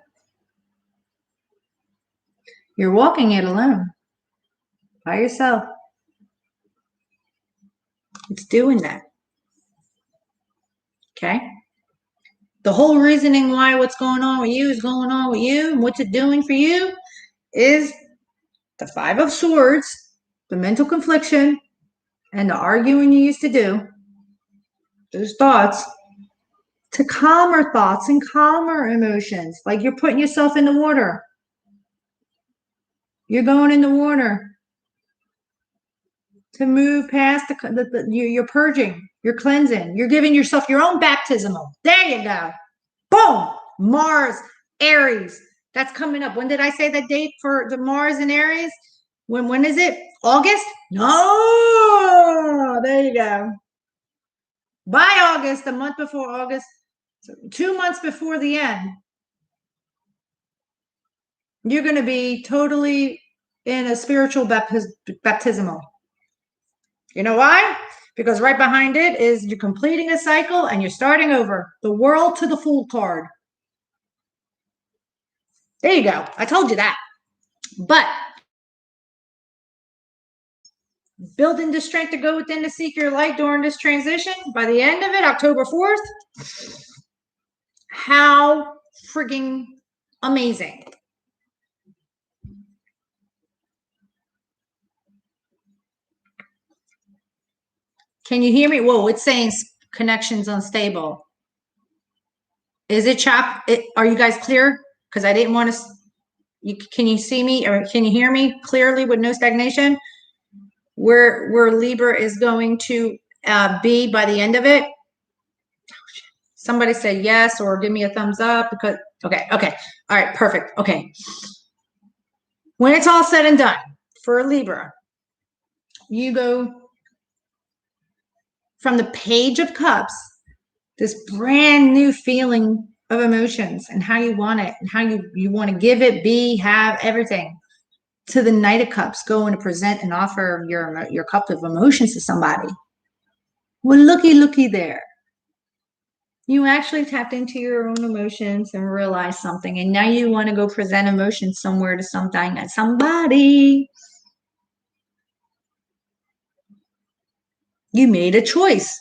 S1: You're walking it alone, by yourself. It's doing that. Okay? The whole reasoning why what's going on with you is going on with you and what's it doing for you is the Five of Swords, the mental confliction, and the arguing you used to do, those thoughts, to calmer thoughts and calmer emotions. Like you're putting yourself in the water. You're going in the water to move past you're purging, you're cleansing, you're giving yourself your own baptismal. There you go. Boom! Mars, Aries. That's coming up. When did I say that date for the Mars and Aries? When is it? August? No! There you go. By August, the month before August, 2 months before the end, you're going to be totally in a spiritual baptismal. You know why? Because right behind it is you're completing a cycle and you're starting over. The World to the Fool card. There you go. I told you that. But building the strength to go within to seek your light during this transition, by the end of it, October 4th, how frigging amazing. Can you hear me? Whoa, it's saying connections unstable. Is it chopped? Are you guys clear? Because I didn't want to. Can you see me or can you hear me clearly with no stagnation? Where Libra is going to B by the end of it. Somebody say yes or give me a thumbs up because, okay. All right, perfect. Okay. When it's all said and done for a Libra, you go from the Page of Cups, this brand new feeling of emotions and how you want it and how you want to give it, be, have everything, to the Knight of Cups, going to present and offer your cup of emotions to somebody. Well, looky there. You actually tapped into your own emotions and realized something, and now you want to go present emotions somewhere to somebody. You made a choice.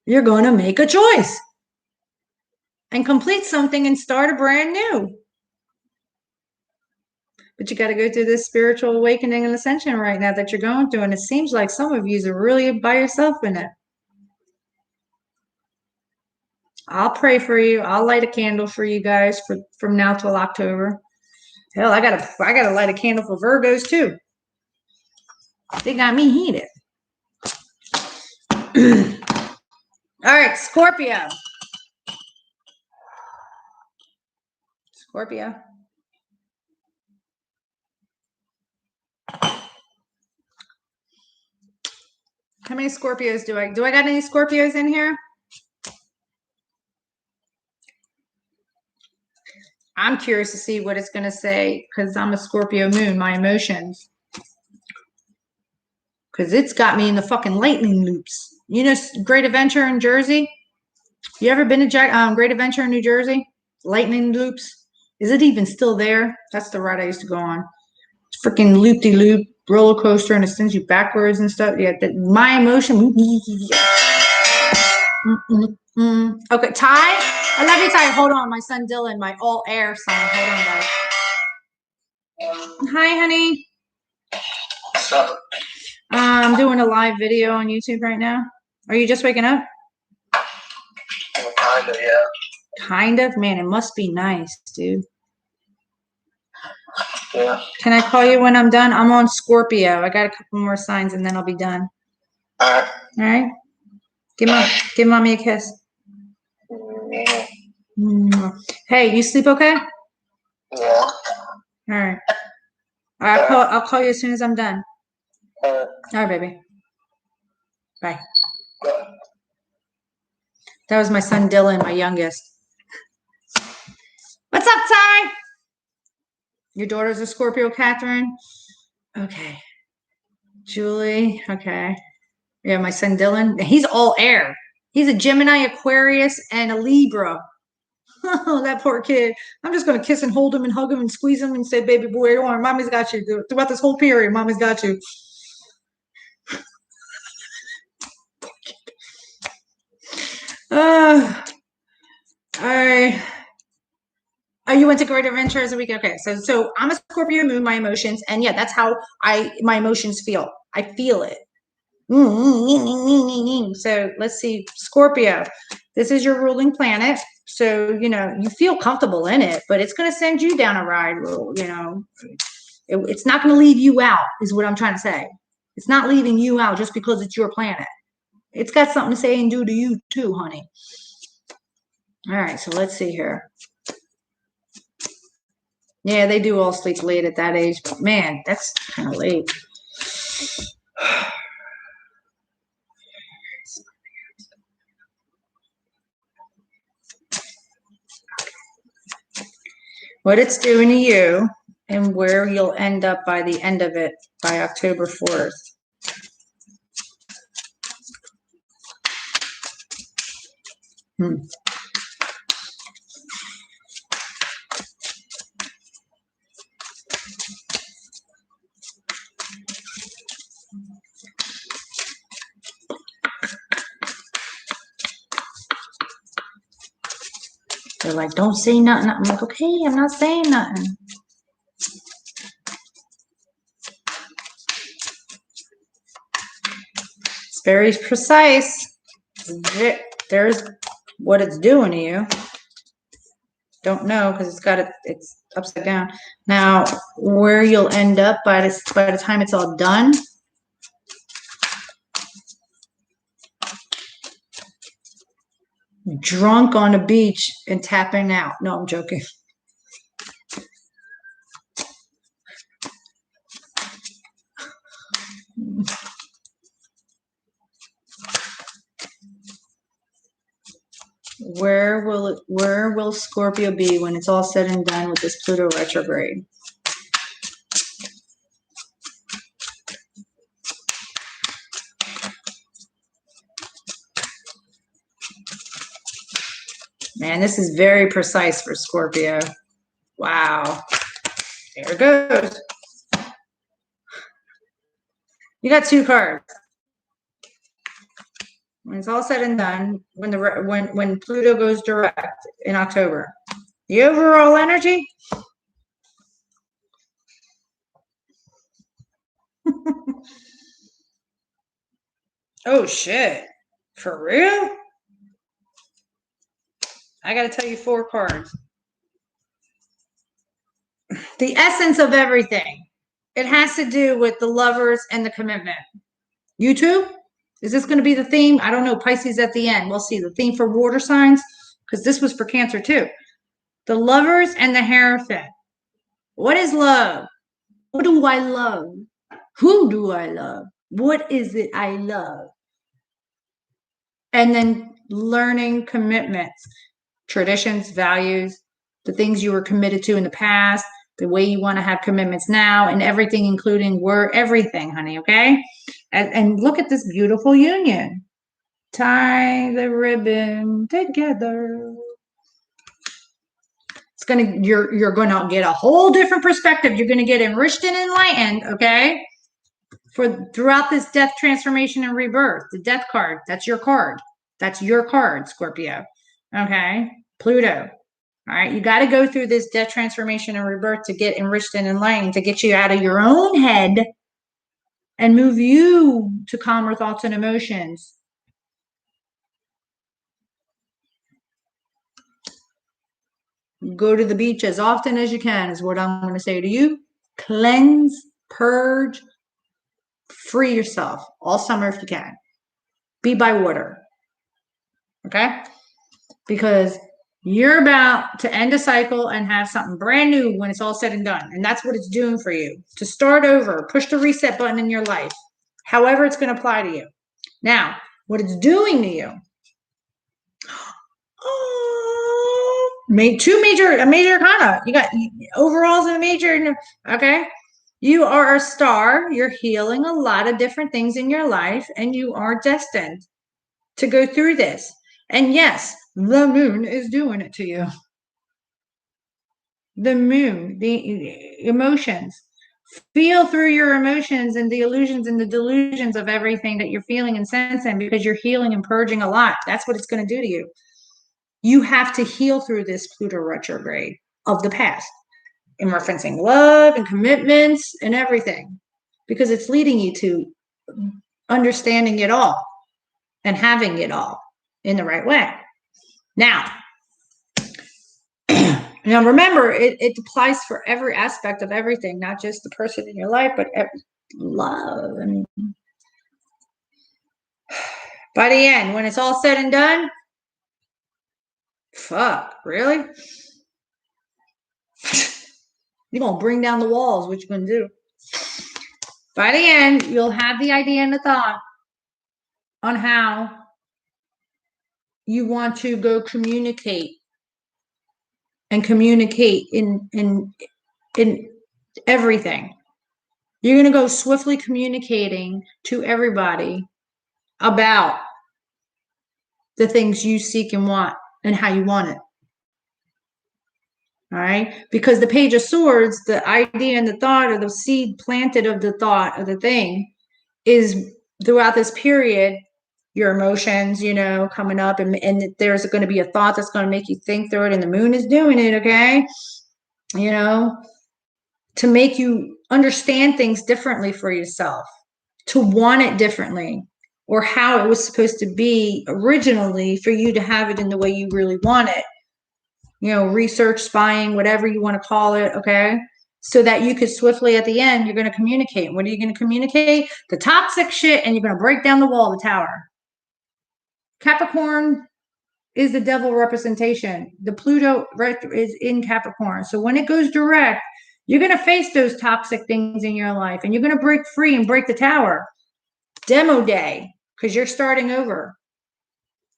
S1: You're going to make a choice and complete something and start a brand new. But you got to go through this spiritual awakening and ascension right now that you're going through, and it seems like some of you are really by yourself in it. I'll pray for you. I'll light a candle for you guys from now till October. Hell, I gotta light a candle for Virgos too. They got me heated. All right, Scorpio. Scorpio. How many Scorpios do I got any Scorpios in here? I'm curious to see what it's going to say because I'm a Scorpio moon, my emotions. Because it's got me in the fucking lightning loops. You know, Great Adventure in Jersey? You ever been to Great Adventure in New Jersey? Lightning loops? Is it even still there? That's the ride I used to go on. It's freaking loop-de-loop roller coaster, and it sends you backwards and stuff. Yeah, my emotion. Okay, Ty? I love you, Ty. Hold on, my son Dylan, my all air son. Hold on, guys. Hi, honey.
S2: What's up?
S1: I'm doing a live video on YouTube right now. Are you just waking up?
S2: Well, kind of, yeah.
S1: Kind of? Man, it must be nice, dude.
S2: Yeah.
S1: Can I call you when I'm done? I'm on Scorpio. I got a couple more signs and then I'll be done.
S2: All right.
S1: All right? Give mommy a kiss. Hey, you sleep okay?
S2: Yeah.
S1: All right. All right, I'll call you as soon as I'm done. All right, baby. Bye. That was my son Dylan, my youngest. What's up, Ty? Your daughter's a Scorpio, Catherine? Okay. Julie, okay. Yeah, my son Dylan. He's all air. He's a Gemini, Aquarius, and a Libra. Oh, that poor kid. I'm just going to kiss and hold him and hug him and squeeze him and say, baby boy, don't worry. Mommy's got you. Throughout this whole period, mommy's got you. All right. Oh, you went to Great Adventure as a week. Okay, so I'm a Scorpio moon, my emotions, and yeah, that's how my emotions feel. I feel it. So let's see, Scorpio. This is your ruling planet, so you know you feel comfortable in it, but it's going to send you down a ride. You know, it's not going to leave you out. Is what I'm trying to say. It's not leaving you out just because it's your planet. It's got something to say and do to you too, honey. All right, so let's see here. Yeah, they do all sleep late at that age, but man, that's kind of late. What it's doing to you and where you'll end up by the end of it by October 4th. They're like, don't say nothing. I'm like, okay, I'm not saying nothing. It's very precise. There's what it's doing to you. Don't know because it's upside down. Now, where you'll end up by the time it's all done. drunk on a beach and tapping out. No, I'm joking. Where will Scorpio be when it's all said and done with this Pluto retrograde? Man, this is very precise for Scorpio. Wow. There it goes. You got 2 cards. When it's all said and done, when Pluto goes direct in October, the overall energy. Oh shit. For real? I got to tell you 4 cards. The essence of everything. It has to do with the lovers and the commitment. You too? Is this going to be the theme? I don't know. Pisces at the end. We'll see. The theme for water signs, because this was for Cancer too. The lovers and the Hierophant. What is love? What do I love? Who do I love? What is it I love? And then learning commitments, traditions, values, the things you were committed to in the past, the way you want to have commitments now, and everything, including work, everything, honey, okay? And look at this beautiful union. Tie the ribbon together. It's you're gonna get a whole different perspective. You're gonna get enriched and enlightened, okay? Throughout this death, transformation, and rebirth. The death card, that's your card. That's your card, Scorpio. Okay? Pluto. All right, you got to go through this death, transformation, and rebirth to get enriched and enlightened, to get you out of your own head and move you to calmer thoughts and emotions. Go to the beach as often as you can is what I'm going to say to you. Cleanse, purge, free yourself all summer if you can. Be by water. Okay? Because you're about to end a cycle and have something brand new when it's all said and done. And that's what it's doing for you. To start over, push the reset button in your life, however it's going to apply to you. Now, what it's doing to you, a major arcana. You got overalls and a major, okay? You are a star. You're healing a lot of different things in your life, and you are destined to go through this. And yes, the moon is doing it to you. The moon, the emotions. Feel through your emotions and the illusions and the delusions of everything that you're feeling and sensing, because you're healing and purging a lot. That's what it's going to do to you. You have to heal through this Pluto retrograde of the past in referencing love and commitments and everything, because it's leading you to understanding it all and having it all in the right way. Now remember, it applies for every aspect of everything, not just the person in your life, but love. I mean, by the end, when it's all said and done, fuck, really? You're going to bring down the walls. What you going to do? By the end, you'll have the idea and the thought on how you want to go communicate and communicate in everything. You're going to go swiftly communicating to everybody about the things you seek and want and how you want it. All right? Because the Page of Swords, the idea and the thought, or the seed planted of the thought of the thing, is throughout this period, your emotions, coming up, and there's going to be a thought that's going to make you think through it, and the moon is doing it, okay? To make you understand things differently for yourself, to want it differently, or how it was supposed to be originally for you to have it in the way you really want it. Research, spying, whatever you want to call it, okay? So that you could swiftly, at the end, you're going to communicate. What are you going to communicate? The toxic shit, and you're going to break down the wall of the tower. Capricorn, is the devil representation. The Pluto is in Capricorn. So when it goes direct, you're going to face those toxic things in your life and you're going to break free and break the tower. Demo day, because you're starting over.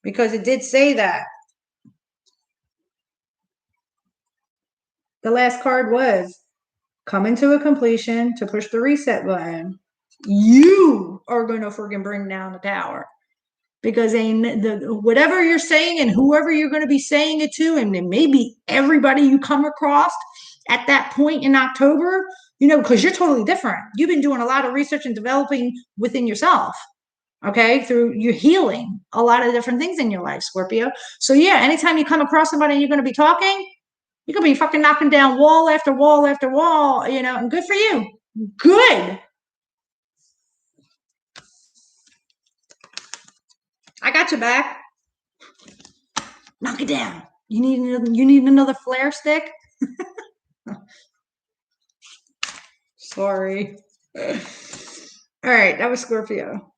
S1: Because it did say that. The last card was coming to a completion to push the reset button. You are going to freaking bring down the tower. Because whatever you're saying and whoever you're going to be saying it to, and maybe everybody you come across at that point in October, because you're totally different. You've been doing a lot of research and developing within yourself, okay, through your healing a lot of different things in your life, Scorpio. So yeah, anytime you come across somebody and you're going to be talking, you're going to be fucking knocking down wall after wall after wall, and good for you. Good. I got your back. Knock it down. You need another flare stick? Sorry. All right, that was Scorpio.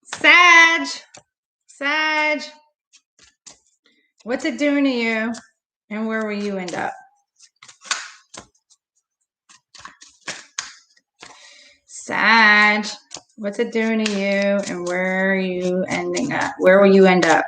S1: Sag. What's it doing to you? And where will you end up? Sag. What's it doing to you? And where are you ending up? Where will you end up?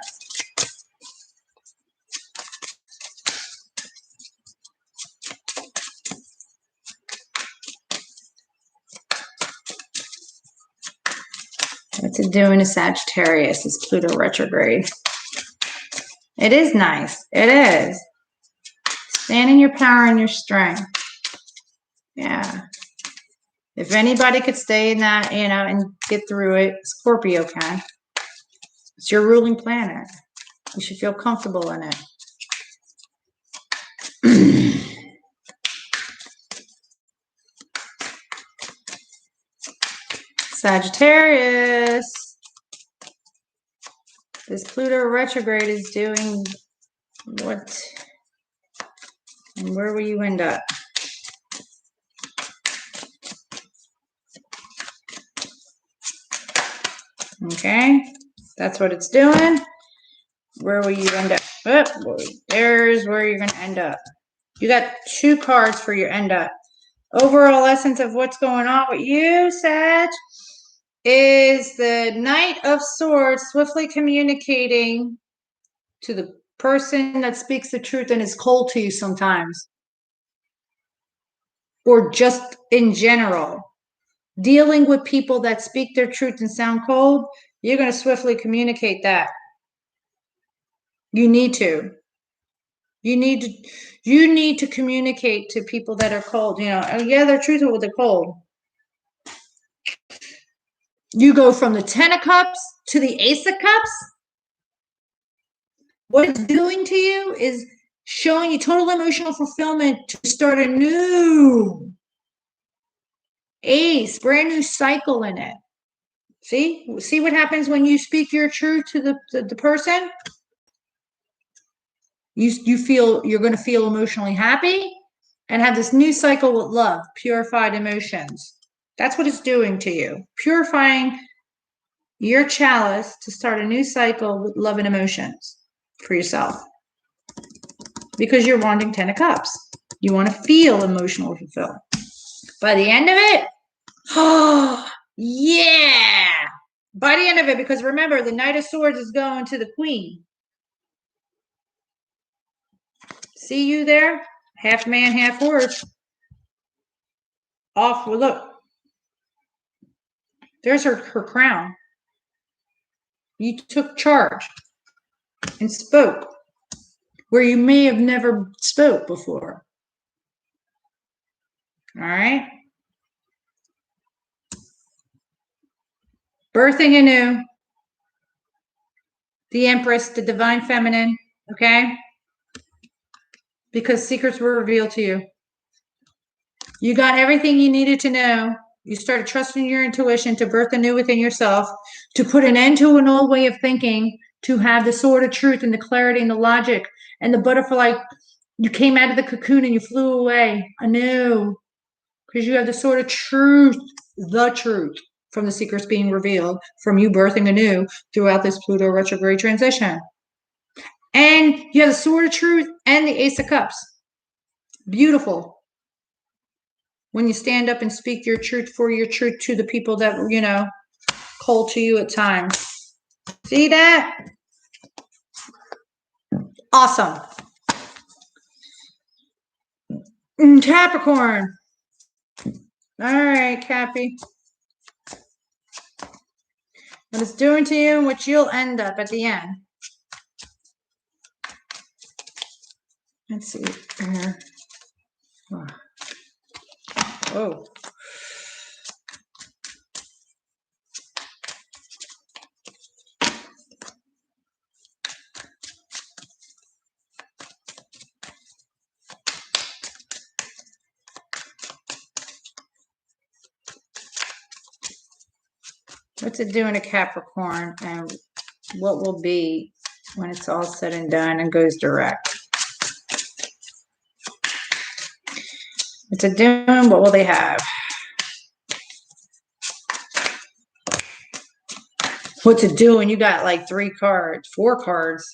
S1: What's it doing to Sagittarius? It's Pluto retrograde. It is nice. It is. Stand in your power and your strength. Yeah. If anybody could stay in that, and get through it, Scorpio can. It's your ruling planet. You should feel comfortable in it. Sagittarius. This Pluto retrograde is doing what? And where will you end up? Okay, that's what it's doing. Where will you end up? Oh, there's where you're going to end up. You got 2 cards for your end up. Overall essence of what's going on with you, Sag, is the Knight of Swords swiftly communicating to the person that speaks the truth and is cold to you sometimes. Or just in general. Dealing with people that speak their truth and sound cold, you're going to swiftly communicate that. You need to. You need to communicate to people that are cold. Oh yeah, they're truthful, but they're cold. You go from the 10 of Cups to the Ace of Cups. What it's doing to you is showing you total emotional fulfillment to start a new Ace, brand new cycle in it. See what happens when you speak your truth to the person? You feel you're going to feel emotionally happy and have this new cycle with love, purified emotions. That's what it's doing to you. Purifying your chalice to start a new cycle with love and emotions for yourself. Because you're wanting 10 of Cups. You want to feel emotionally fulfilled. By the end of it, oh, yeah. By the end of it, because remember, the Knight of Swords is going to the Queen. See you there? Half man, half horse. Off, look. There's her crown. You took charge and spoke where you may have never spoke before. All right? Birthing anew. The Empress, the divine feminine, okay? Because secrets were revealed to you. You got everything you needed to know. You started trusting your intuition to birth anew within yourself, to put an end to an old way of thinking, to have the sword of truth and the clarity and the logic and the butterfly. You came out of the cocoon and you flew away anew because you have the sword of truth, the truth. from the secrets being revealed, from you birthing anew throughout this Pluto retrograde transition. And you have the Sword of Truth and the Ace of Cups. Beautiful. When you stand up and speak your truth for your truth to the people that, you know, cold to you at times. See that? Awesome. Capricorn. All right, Cappy. What it's doing to you and what you'll end up at the end. Let's see. Oh. What's it doing to Capricorn and what will be when it's all said and done and goes direct? What's it doing? What will they have? What's it doing? You got like 3 cards, 4 cards.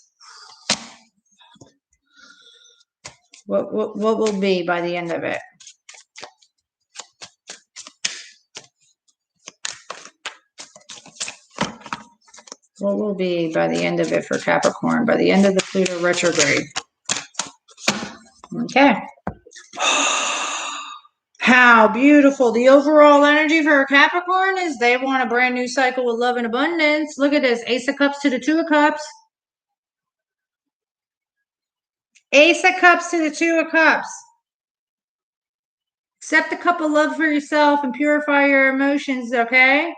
S1: What will be by the end of it? What will be by the end of it for Capricorn? By the end of the Pluto retrograde. Okay. How beautiful. The overall energy for Capricorn is they want a brand new cycle with love and abundance. Look at this. Ace of Cups to the 2 of Cups. Ace of Cups to the 2 of Cups. Accept a cup of love for yourself and purify your emotions, okay?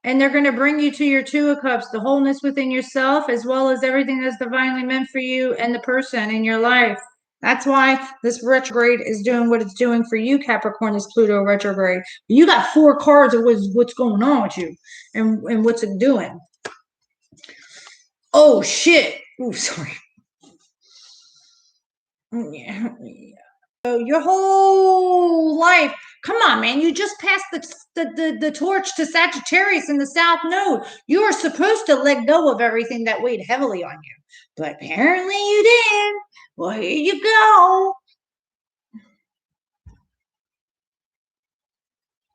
S1: And they're going to bring you to your 2 of Cups, the wholeness within yourself, as well as everything that's divinely meant for you and the person in your life. That's why this retrograde is doing what it's doing for you, Capricorn, this Pluto retrograde. You got 4 cards of what's going on with you and what's it doing. Oh, shit. Oh, sorry. Yeah. Your whole life. Come on, man. You just passed the torch to Sagittarius in the South Node. You are supposed to let go of everything that weighed heavily on you. But apparently you didn't. Well, here you go.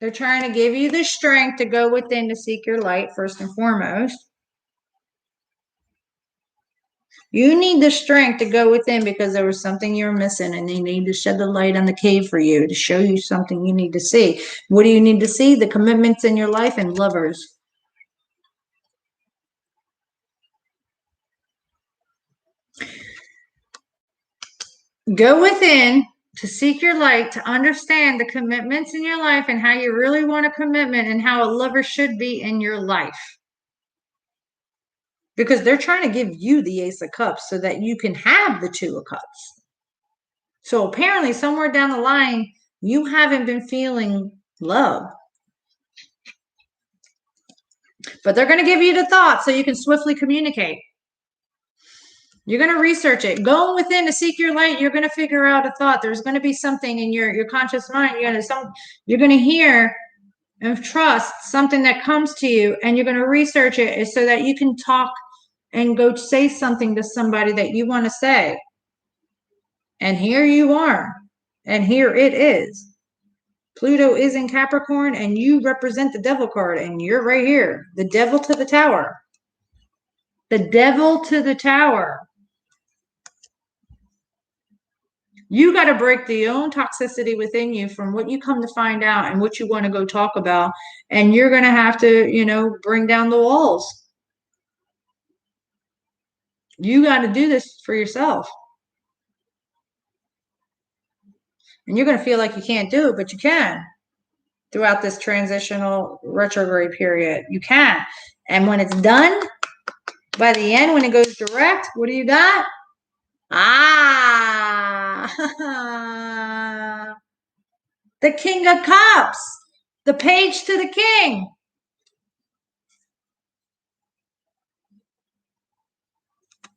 S1: They're trying to give you the strength to go within to seek your light, first and foremost. You need the strength to go within because there was something you're missing and they need to shed the light on the cave for you to show you something you need to see. What do you need to see? The commitments in your life and lovers. Go within to seek your light, to understand the commitments in your life and how you really want a commitment and how a lover should be in your life. Because they're trying to give you the Ace of Cups so that you can have the 2 of Cups. So apparently somewhere down the line, you haven't been feeling love. But they're going to give you the thought so you can swiftly communicate. You're going to research it. Going within to seek your light, you're going to figure out a thought. There's going to be something in your conscious mind. You're going to hear and trust something that comes to you, and you're going to research it so that you can talk and go say something to somebody that you want to say. And here you are. And here it is. Pluto is in Capricorn, and you represent the devil card, and you're right here. The devil to the tower. The devil to the tower. You got to break the own toxicity within you from what you come to find out and what you want to go talk about. And you're going to have to, bring down the walls. You got to do this for yourself. And you're going to feel like you can't do it, but you can throughout this transitional retrograde period. You can. And when it's done, by the end, when it goes direct, what do you got? The King of Cups. The page to the king.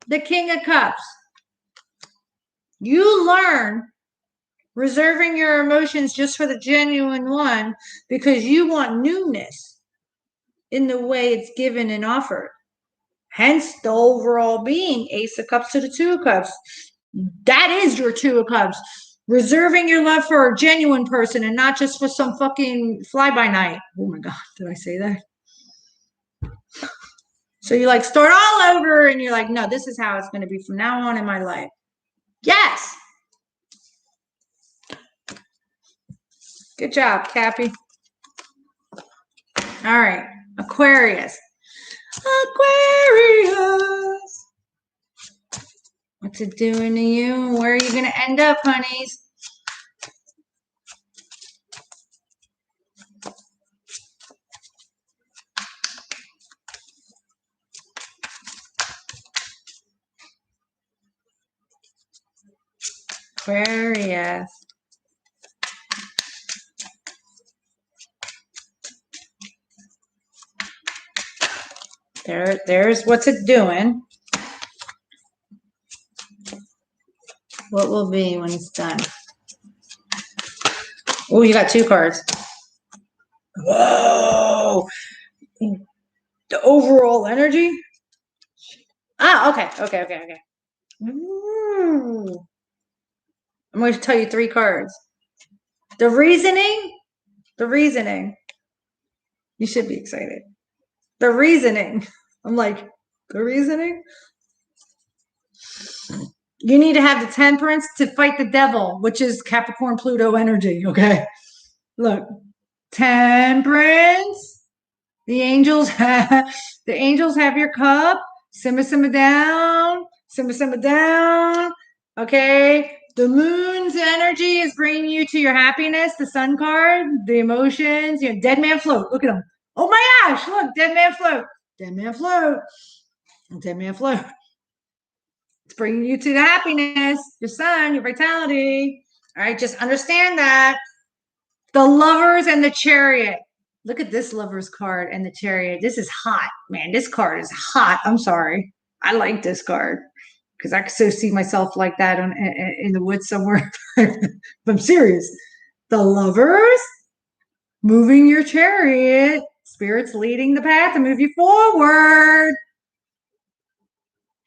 S1: The King of Cups. You learn reserving your emotions just for the genuine one because you want newness in the way it's given and offered. Hence the overall being Ace of Cups to the Two of Cups. That is your Two of Cups. Reserving your love for a genuine person and not just for some fucking fly-by-night. Oh my God, did I say that? So you like start all over and you're like, no, this is how it's going to be from now on in my life. Yes. Good job, Cappy. All right, Aquarius. Aquarius. What's it doing to you? Where are you going to end up, honeys? Aquarius. There's what's it doing. What will be when it's done? Oh, you got two cards. Whoa. The overall energy? Ah, okay. Ooh. I'm going to tell you three cards. The reasoning. You should be excited. The reasoning. I'm like, the reasoning? You need to have the temperance to fight the devil, which is Capricorn Pluto energy, okay? Look, temperance. The angels have your cup. Simmer down. Simmer down. Okay. The moon's energy is bringing you to your happiness. The sun card, the emotions, dead man float. Look at him. Oh my gosh, look, dead man float. Dead man float. Dead man float. It's bringing you to the happiness, your sun, your vitality. All right, just understand that. The lovers and the chariot. Look at this lover's card and the chariot. This is hot, man. This card is hot. I'm sorry. I like this card because I could so see myself like that in the woods somewhere. But I'm serious. The lovers moving your chariot. Spirit's leading the path to move you forward.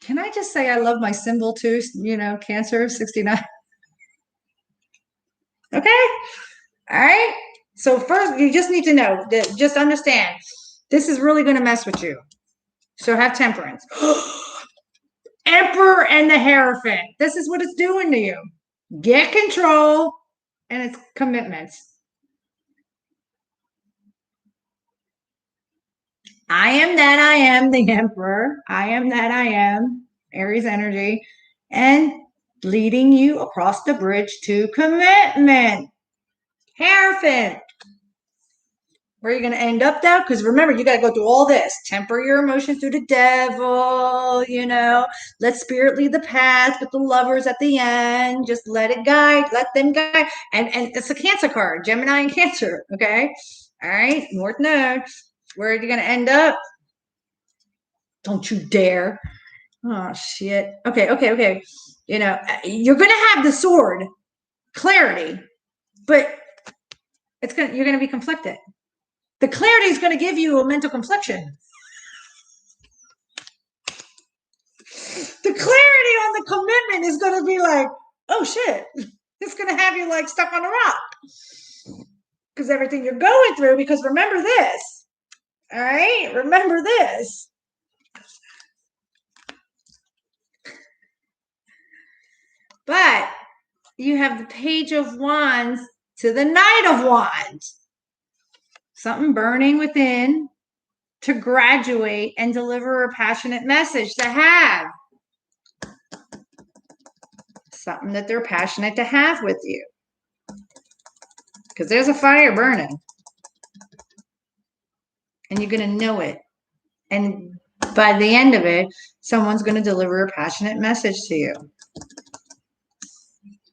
S1: Can I just say I love my symbol too? Cancer 69. Okay. All right. So first, you just need to know that, just understand, this is really going to mess with you. So have temperance. Emperor and the Hierophant. This is what it's doing to you. Get control and it's commitments. I am that I am the Emperor. I am that I am Aries energy and leading you across the bridge to commitment. Hierophant. Where are you going to end up now? Because remember, you got to go through all this. Temper your emotions through the devil, Let spirit lead the path with the lovers at the end. Just let it guide. Let them guide. And it's a Cancer card. Gemini and Cancer. Okay? All right? North Node. Where are you going to end up? Don't you dare. Oh, shit. Okay. You're going to have the sword. Clarity. But you're going to be conflicted. The clarity is going to give you a mental complexion. The clarity on the commitment is going to be like, oh shit, it's going to have you like stuck on a rock. Because everything you're going through, because remember this, all right? Remember this. But you have the Page of Wands to the Knight of Wands. Something burning within to graduate and deliver a passionate message to have. Something that they're passionate to have with you. Because there's a fire burning. And you're going to know it. And by the end of it, someone's going to deliver a passionate message to you.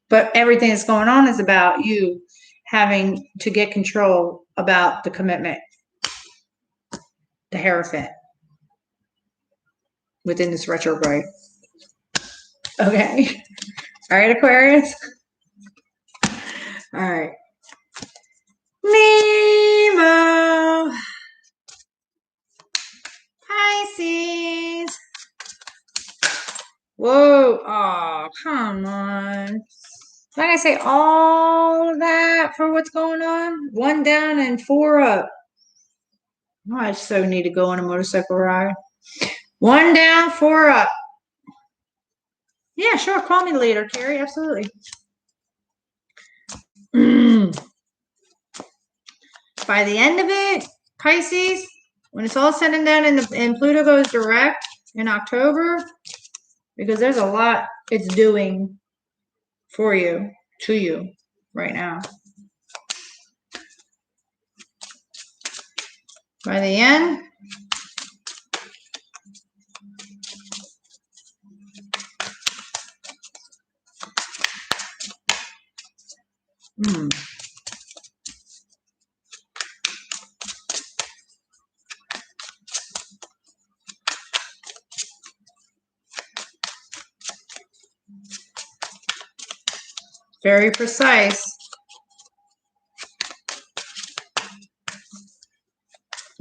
S1: But everything that's going on is about you having to get control about the commitment. The Hierophant. Within this retrograde. Okay. All right, Aquarius. All right. Nemo. Pisces. Whoa. Oh, come on. Like I say, all of that for what's going on? 1 down and 4 up. Oh, I so need to go on a motorcycle ride. 1 down, 4 up. Yeah, sure. Call me later, Carrie. Absolutely. By the end of it, Pisces, when it's all said and done and Pluto goes direct in October, because there's a lot it's doing for you, to you right now. By the end, very precise.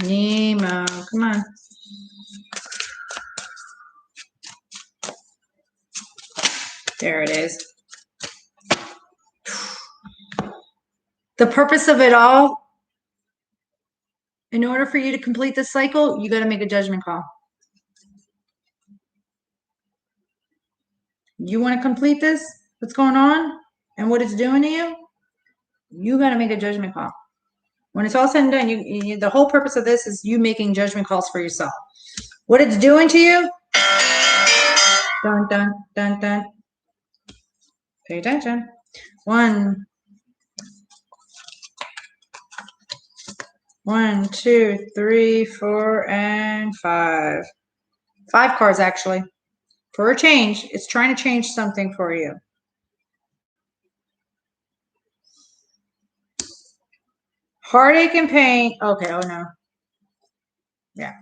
S1: Nemo, come on. There it is. The purpose of it all, in order for you to complete this cycle, you got to make a judgment call. You want to complete this, what's going on, and what it's doing to you, you got to make a judgment call. When it's all said and done, the whole purpose of this is you making judgment calls for yourself. What it's doing to you, dun, dun, dun, dun. Pay attention. 1, 1, 2, 3, 4, and 5. 5 cards, actually. For a change, it's trying to change something for you. Heartache and pain. Okay, oh no. Yeah.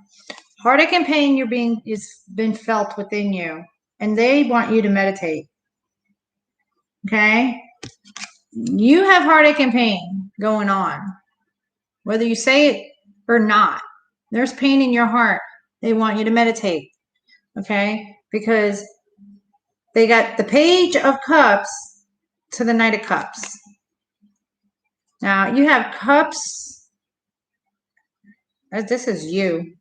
S1: Heartache and pain it's been felt within you. And they want you to meditate. Okay? You have heartache and pain going on. Whether you say it or not. There's pain in your heart. They want you to meditate. Okay? Because they got the Page of Cups to the Knight of Cups. Now, you have Cups. This is you.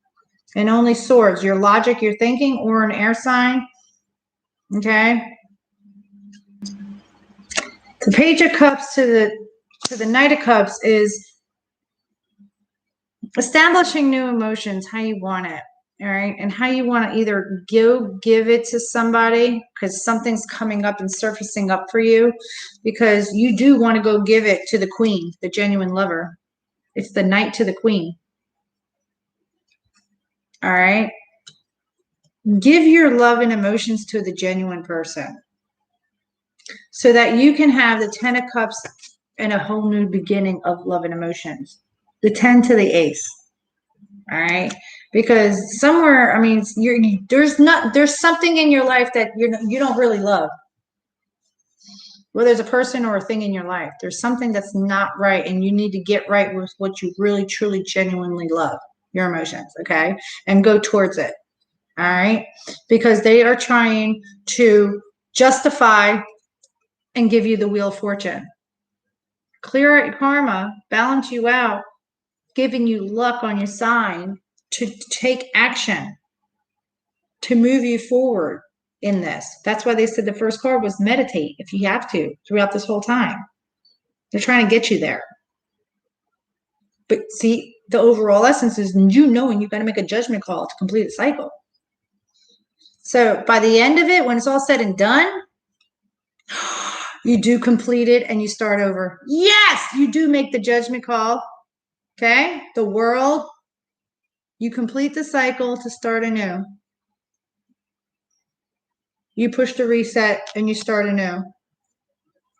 S1: And only Swords. Your logic, your thinking, or an air sign. Okay? The Page of Cups to the Knight of Cups is establishing new emotions, how you want it. All right. And how you want to either give it to somebody because something's coming up and surfacing up for you because you do want to go give it to the queen, the genuine lover. It's the knight to the queen. All right. Give your love and emotions to the genuine person so that you can have the 10 of Cups and a whole new beginning of love and emotions. The 10 to the Ace. All right. Because somewhere, I mean, there's something in your life that you don't really love. Well, there's a person or a thing in your life. There's something that's not right, and you need to get right with what you really, truly, genuinely love, your emotions, okay? And go towards it, all right? Because they are trying to justify and give you the Wheel of Fortune. Clear out your karma, balance you out, giving you luck on your sign to take action, to move you forward in this. That's why they said the first card was meditate if you have to throughout this whole time. They're trying to get you there. But see, the overall essence is you knowing you've got to make a judgment call to complete a cycle. So by the end of it, when it's all said and done, you do complete it and you start over. Yes, you do make the judgment call. Okay? The World. You complete the cycle to start anew. You push the reset and you start anew.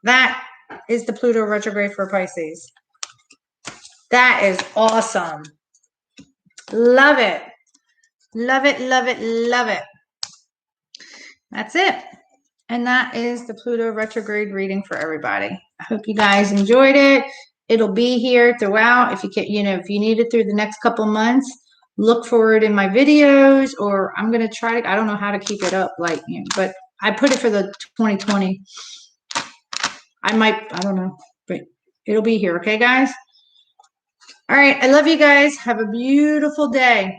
S1: That is the Pluto retrograde for Pisces. That is awesome. Love it. Love it, love it, love it. That's it. And that is the Pluto retrograde reading for everybody. I hope you guys enjoyed it. It'll be here throughout. If you can, if you need it through the next couple months, look for it in my videos, or I'm going to try to, I don't know how to keep it up, like, but I put it for the 2020. I don't know, but it'll be here. Okay, guys? All right. I love you guys. Have a beautiful day.